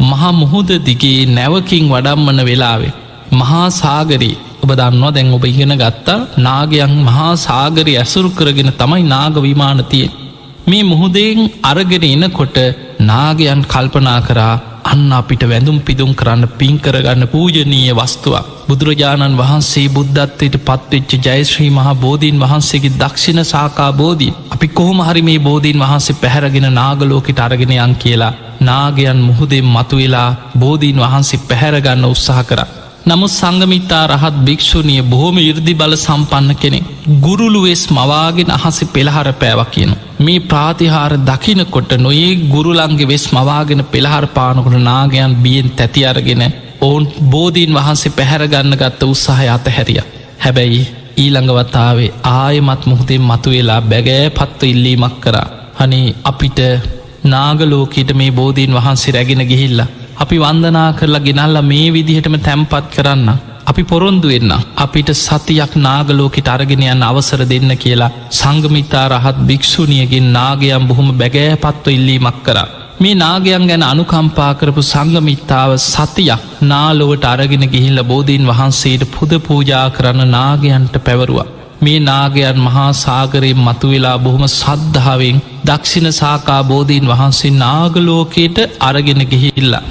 මහා මුහුද දිගේ නැවකින් වඩම්මන වෙලාවේ මහා සාගරී ඔබ දන්නවා දැන් ඔබ ඉගෙන ගත්තා නාගයන් මහා සාගරය ඇසුරු කරගෙන තමයි නාග විමාන තියෙන්නේ. මේ මුහුදෙන් අරගෙන එනකොට නාගයන් කල්පනා කරා අන්න අපිට වැඳුම් පිදුම් කරන්න පින් කරගන්න පූජනීය වස්තුවක්. බුදුරජාණන් වහන්සේ බුද්ධත්වයට පත්වෙච්ච ජයශ්‍රී මහා බෝධීන් වහන්සේගේ දක්ෂිණ සාකා බෝධීන් අපි කොහොම හරි මේ බෝධීන් වහන්සේ පැහැරගෙන නාගලෝකෙට අරගෙන යන් කියලා නාගයන් මුහුදෙන් මතුවෙලා බෝධීන් වහන්සේ පැහැරගන්න උත්සාහ කරා. නමුත් සංගමිත්තා රහත් භික්ෂුණිය බොහොම 이르දි බල සම්පන්න කෙනෙක්. ගුරුළුවෙස් මවාගෙන අහසේ පෙළහර පෑවා කියන. මේ ප්‍රාතිහාර දකිනකොට නොයේ ගුරුලන්ගේ වෙස් මවාගෙන පෙළහර පානකොට නාගයන් බියෙන් තැති අරගෙන ඔවුන් බෝධීන් වහන්සේ පැහැරගන්න ගත්ත උත්සාහය අතහැරිය. හැබැයි ඊළඟවතාවේ ආයමත් මුහුදෙන් මතුවෙලා බැගෑ පත්ව ඉල්ලීමක් කරා. අනේ අපිට නාගලෝකීට මේ බෝධීන් වහන්සේ රැගෙන ගිහිල්ලා අපි වන්දනා කරලා ගෙනල්ල මේ විදිහටම තැම්පත් කරන්න. අපි පොරොන්දු වෙන්න අපිට සතියක් නාගලෝකෙට අරගෙන යන්න අවසර දෙන්න කියලා සංගමිතා රහත් භික්ෂුණියගෙන් නාගයන් බොහොම බැගෑපත්ව ඉල්ලීමක් කරා. මේ නාගයන් ගැන අනුකම්පා කරපු සංගමිත්තාව සතියක් නාලොවට අරගෙන ගිහිල්ල බෝධීන් වහන්සේට පුද පූජා කරන්න නාගයන්ට පැවරුවා. මේ නාගයන් මහා සාගරයෙන් මතුවෙලා බොහොම සද්ධාවෙන් දක්ෂිණ සාකා බෝධීන් වහන්සේ නාගලෝකයට අරගෙන ගිහිල්ලා.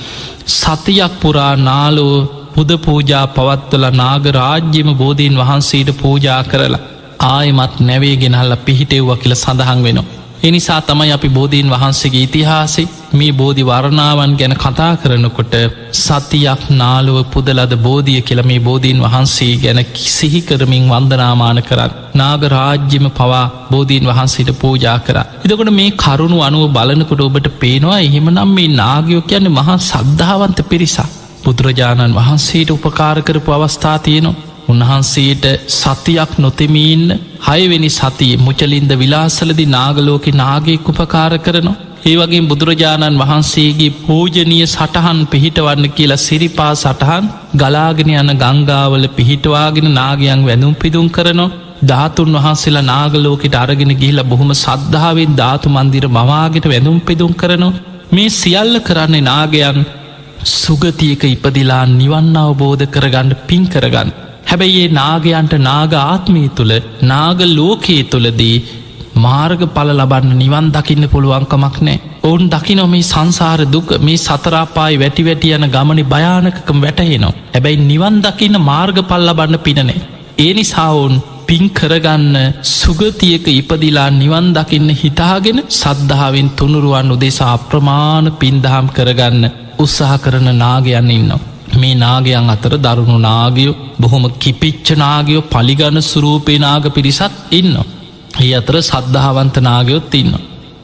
සතියක් පුරා නාලෝ පුද පූජා පවත්වල නාග රාජ්‍යම බෝධීන් වහන්සේට පූජා කරලා ආයමත් නැවේ ගෙනහල්ල පිහිටෙව්ව කියල සඳහන් වෙනවා. එනිසා තමයි අපි බෝධීන් වහන්සේගේ ඉතිහාසෙ මේ බෝධි වරණාවන් ගැන කතා කරනකොට සතියක් නාලුව පුදලද බෝධිය කියල මේ බෝධීන් වහන්සේ ගැන සිහිකරමින් වන්දනාමාන කරන්න. නාග රාජ්‍යම පවා බෝධීන් වහන්සේට පූජා කර. එතකොට මේ කරුණු අනුව බලනකොට ඔබට පේනවා එහෙමනම් මේ නාගයෝ කියන්නේ මහා සද්ධාවන්ත පිරිසක්. බුදුරජාණන් වහන්සේට උපකාර කරපු අවස්ථා තියෙනවා. උන්වහන්සේට සතියක් නොතෙමීන්න හයවෙනි සතිය මුචලින්ද විලාසලදි නාගලෝකෙ නාගයෙක් උපකාර කරනවා. ඒ වගේ බුදුරජාණන් වහන්සේගේ පූජනීය සටහන් පිහිටවන්න කියලා සිරිපා සටහන් ගලාගෙන යන ගංගාවල පිහිටවාගෙන නාගයන් වැඳුම් පිදුම් කරනවා. ධාතුන් වහන්සේලා නාගලෝකෙට අරගෙන ගිහිලා බොහොම සද්ධාවෙන් ධාතු මන්දිර මවාගෙට වැඳුම් පිදුම් කරනවා. මේ සියල්ල කරන්නේ නාගයන් සුගතියක ඉපදිලා නිවන් අවබෝධ කරගන්න පින් කරගන්න. හැබැයි ඒ නාගයන්ට නාග ආත්මී තුළ නාග ලෝකයේ තුළදී මාර්ග පල ලබන්න නිවන් දකින්න පුළුවන්කමක් නෑ. ඔවුන් දකිනො මේ සංසාර දුක මේ සතරාපායි වැටි වැටි යන ගමනි භයානකකම වැටහෙනවා. හැබැයි නිවන් දකින්න මාර්ග පල් ලබන්න පිනනේ. ඒ නිසා ඔවුන් පින් කරගන්න සුගතියක ඉපදිලා නිවන් දකින්න හිතාගෙන සද්ධාවෙන් තුනුරුවන් උදෙසා අප්‍රමාණ පින්දහම් කරගන්න උත්සාහ කරන නාගයන් ඉන්නවා. මේ නාගයන් අතර දරුණු නාගයෝ බොහොම කිපිච්ච නාගයෝ පලිගන සුරූපේ නාග පිරිසත් ඉන්න. ඒ අතර සද්ධාවන්ත නාගයොත් ඉන්න.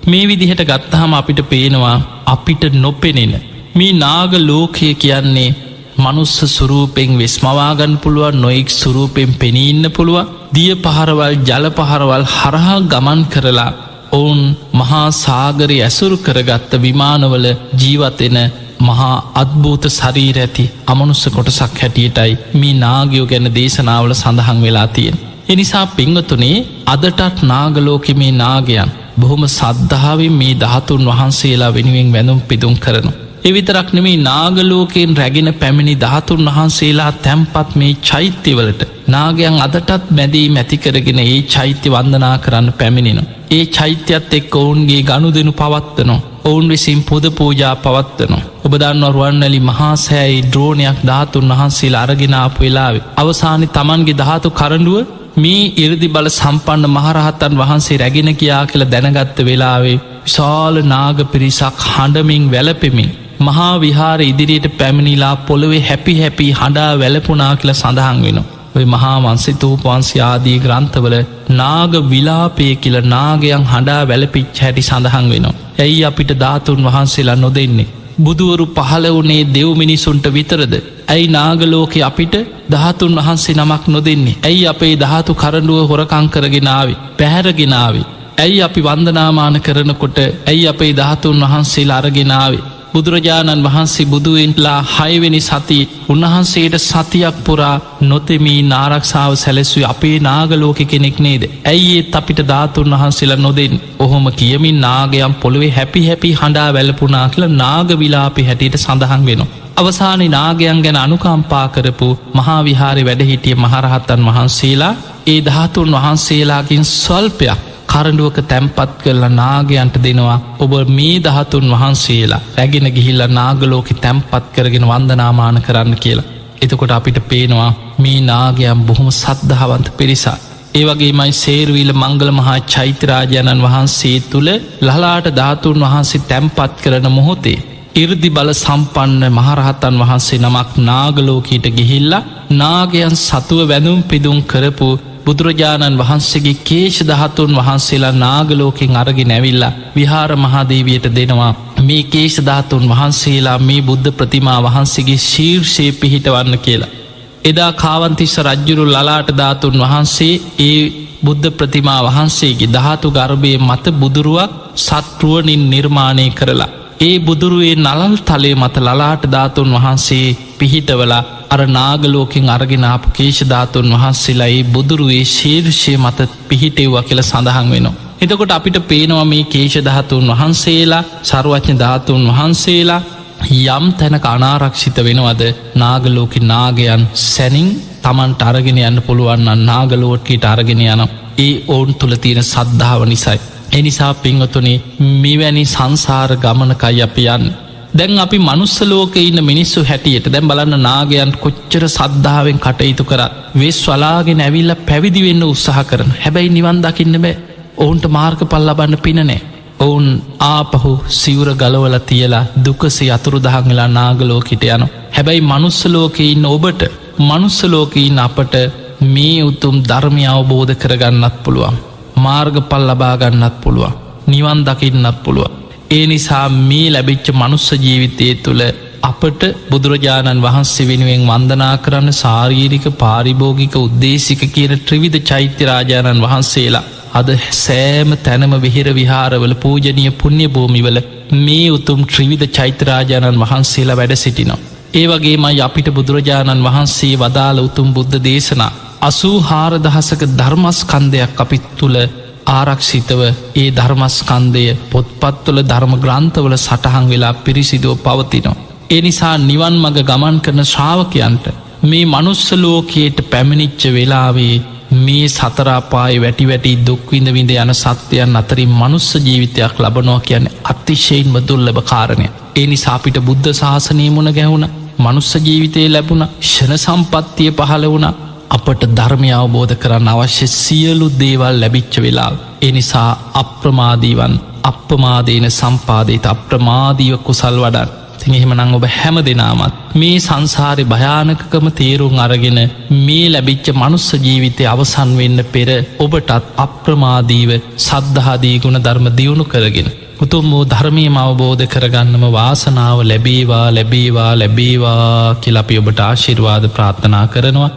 මේ විදිහට ගත්තහම අපිට පේනවා අපිට නොපෙනෙන මේ නාග ලෝකය කියන්නේ මනුස්ස සුරූපෙන් වෙස්මවාගන්න පුළුවන් නොෙක් සුරූපෙන් පෙනීන්න පුළුවන් දිය පහරවල් ජල පහරවල් හරහා ගමන් කරලා ඔවුන් මහා සාගරය ඇසුරු කරගත්ත විමානවල ජීවතෙන මහා අත්භූත ශරීර ඇති අමනුස්ස කොටසක් හැටියටයි මේ නාගයෝ ගැන දේශනාවල සඳහන් වෙලා තියෙන. එනිසා පිංගතුනේ අදටත් නාගලෝකෙ මේ නාගයන් බොහොම සද්ධාවෙන් මේ ධාතුන් වහන්සේලා වෙනුවෙන් වැඳුම් පිදුම් කරනවා. එවිතරක් නෙමේ නාගලෝකයෙන් රැගෙන පැමිණි ධාතුන් වහන්සේලා තැම්පත් මේ චෛත්‍යවලට නාගයන් අදටත් මැදී මැතිකරගෙන ඒ චෛත්‍ය වන්දනා කරන්න පැමිණෙන. ඒ චෛත්‍යත් එක් ඔවුන්ගේ ගණු දෙනු පවත්වනවා. ඔවුන් විසින් පුද පූජා පවත්වනවා. ඔබ දන්න රුවන්වැලි මහාසෑයි ද්‍රෝණයක් ධාතුන් වහන්සේලා අරගෙනාපු වෙලාවේ අවසානි තමන්ගේ ධාතු කරඩුව මේ ඉරදි බල සම්පන්න මහරහතන් වහන්සේ රැගෙන කියා කියලා දැනගත්ත වෙලාවේ විශාල නාග පිරිසක් හඬමින් වැළපෙමින් මහා විහාර ඉදිරියට පැමිණිලා පොළොවේ හැපි හැපි හඬා වැළපුනා කියලා සඳහන් වෙනවා. ඔය මහා වංශිතූපවංශී ආදී ග්‍රන්ථවල නාග විලාපය කියලා නාගයන් හඬා වැළපිච්ච හැටි සඳහන් වෙනවා. ඇයි අපිට ධාතුන් වහන්සේලා නොදෙන්නේ? බුදුවරු පහළ වුණේ දෙව් මිනිසුන්ට විතරද? ඇයි නාගලෝකෙ අපිට ධාතුන් වහන්සේ නමක් නොදෙන්නේ? ඇයි අපේ ධාතු කරඬුව හොරකං කරගෙනාවේ පැහැරගෙනාවේ? ඇයි අපි වන්දනාමාන කරනකොට ඇයි අපේ ධාතුන් වහන්සේලා අරගෙනාවේ? බුදුරජාණන් වහන්සේ බුදුවෙන්ලා 6 වෙනි සති උන්වහන්සේට සතියක් පුරා නොතෙමී ආරක්ෂාව සැලසුවේ අපේ නාගලෝක කෙනෙක් නේද? ඇයි ඒත් අපිට ධාතුන් වහන්සේලා නොදෙන්නේ? ඔහොම කියමින් නාගයන් පොළවේ හැපි හැපි හඬා වැළපුණා කියලා නාග විලාපේ හැටියට සඳහන් වෙනවා. අවසානයේ නාගයන් ගැන අනුකම්පා කරපු මහා විහාරේ වැඩ සිටිය මහරහතන් වහන්සේලා ඒ ධාතුන් වහන්සේලාගෙන් ස්වල්පයක් කරඬුවක තැන්පත් කරලා නාගයන්ට දෙනවා. ඔබ මේ ධාතුන් වහන්සේලා රැගෙන ගිහිල්ලා නාගලෝකෙ තැන්පත් කරගෙන වන්දනාමාන කරන්න කියලා. එතකොට අපිට පේනවා මේ නාගයන් බොහොම සද්ධාවන්ත පිරිසක්. ඒ වගේමයි සේරුවිල මංගල මහා චෛත්‍යරාජාණන් වහන්සේ තුළ ලලාට ධාතුන් වහන්සේ තැන්පත් කරන මොහොතේ ඉර්දි බල සම්පන්න මහරහතන් වහන්සේ නමක් නාගලෝකීට ගිහිල්ලා නාගයන් සතුව වැඳුම් පිදුම් කරපු බුදුරජාණන් වහන්සේගේ කේශ ධාතුන් වහන්සේලා නාගලෝකෙන් අරගෙන ඇවිල්ලා විහාර මහාදේවියට දෙනවා. මේ කේශ ධාතුන් වහන්සේලා මේ බුද්ධ ප්‍රතිමා වහන්සේගේ ශීර්ෂයේ පිහිටවන්න කියලා. එදා කාවන්තිස්ස රජ්ජුරු ලලාට ධාතුන් වහන්සේ ඒ බුද්ධ ප්‍රතිමා වහන්සේගේ ධාතු ගර්භයේ මත බුදුරුවක් සත්රුවනින් නිර්මාණය කරලා ඒ බුදුරුවේ නලල් තලය මත ලලාට ධාතුන් වහන්සේ පිහිටවලා අර නාගලෝකෙන් අරගෙනාපු කේශ ධාතුන් වහන්සේලා ඒ බුදුරුවේ ශීර්ෂය මත පිහිටෙව්වා කියලා සඳහන් වෙනවා. එතකොට අපිට පේනවා මේ කේශ ධාතුන් වහන්සේලා සර්වඥ ධාතුන් වහන්සේලා යම් තැනක අනාරක්ෂිත වෙනවද නාගලෝකෙ නාගයන් සැනින් තමන්ට අරගෙන යන්න පුළුවන් නාගලෝකයට අරගෙන යන ඒ ඔවුන් තුළ තියෙන සද්ධාව නිසයි. එනිසා පින්වතුනි මෙවැනි සංසාර ගමනකයි අපි යන්නේ. දැන් අපි මනුස්ස ලෝකේ ඉන්න මිනිස්සු හැටියට දැන් බලන්න නාගයන් කොච්චර සද්ධාවෙන් කටයුතු කරත් වෙස් වලාගෙන ඇවිල්ලා පැවිදි වෙන්න උත්සාහ කරන. හැබැයි නිවන් දකින්න බෑ. ඔවුන්ට මාර්ගඵල ලබන්න පින නෑ. ඔවුන් ආපහු සිවුර ගලවලා තියලා දුකසේ අතුරුදහන් වෙලා නාගලෝකෙට යනවා. හැබැයි මනුස්ස ලෝකේ ඉන්න ඔබට මනුස්ස ලෝකේ ඉන්න අපට මේ උතුම් ධර්මය අවබෝධ කරගන්නත් පුළුවන්. මාර්ගඵල ලබා ගන්නත් පුළුවන්. නිවන් දකින්නත් පුළුවන්. ඒ නිසා මේ ලැබිච්ච මනුස්ස ජීවිතය තුළ අපට බුදුරජාණන් වහන්සේ වෙනුවෙන් වන්දනා කරන්න ශාරීරික පාරිභෝගික උද්දේශික කියන ත්‍රිවිධ චෛත්‍යරාජාණන් වහන්සේලා අද සෑම තැනම විහෙර විහාරවල පූජනීය පුණ්‍ය භූමිවල මේ උතුම් ත්‍රිවිධ චෛත්‍යරාජාණන් වහන්සේලා වැඩ සිටිනවා. ඒ වගේමයි අපිට බුදුරජාණන් වහන්සේ වදාළ උතුම් බුද්ධ දේශනා 84,000ක ධර්මස්කන්ධයක් අපි තුළ ආරක්ෂිතව ඒ ධර්මස්කන්ධය පොත්පත්වල ධර්ම ග්‍රන්ථවල සටහන් වෙලා පිරිසිදුව පවතිනවා. ඒ නිසා නිවන් මඟ ගමන් කරන ශ්‍රාවකයන්ට මේ මනුස්ස ලෝකයට පැමිණිච්ච වෙලාවේ මේ සතර අපායේ වැටි වැටි දුක් විඳ විඳ යන සත්වයන් අතරින් මනුස්ස ජීවිතයක් ලබනවා කියන්නේ අතිශයින්ම දුර්ලභ කාරණයක්. ඒ නිසා අපිට බුද්ධ ශාසනය මුණ ගැහුණා, මනුස්ස ජීවිතය ලැබුණා, ක්ෂණ සම්පත්තිය පහළ වුණා. අපට ධර්මය අවබෝධ කරන්න අවශ්‍ය සියලු දේවල් ලැබිච්ච වෙලාව. ඒ නිසා අප්‍රමාදීවන් අප්‍රමාදේන සම්පාදිත අප්‍රමාදීව කුසල් වඩන්න. ඉතින් එහෙමනම් ඔබ හැම දිනාමත් මේ සංසාරේ භයානකකම තේරුම් අරගෙන මේ ලැබිච්ච මනුස්ස ජීවිතය අවසන් වෙන්න පෙර ඔබටත් අප්‍රමාදීව සද්ධාදී ගුණ ධර්ම දියුණු කරගෙන උතුම් වූ ධර්මයම අවබෝධ කරගන්නම වාසනාව ලැබේවා ලැබේවා ලැබේවා කියලා අපි ඔබට ආශිර්වාද ප්‍රාර්ථනා කරනවා.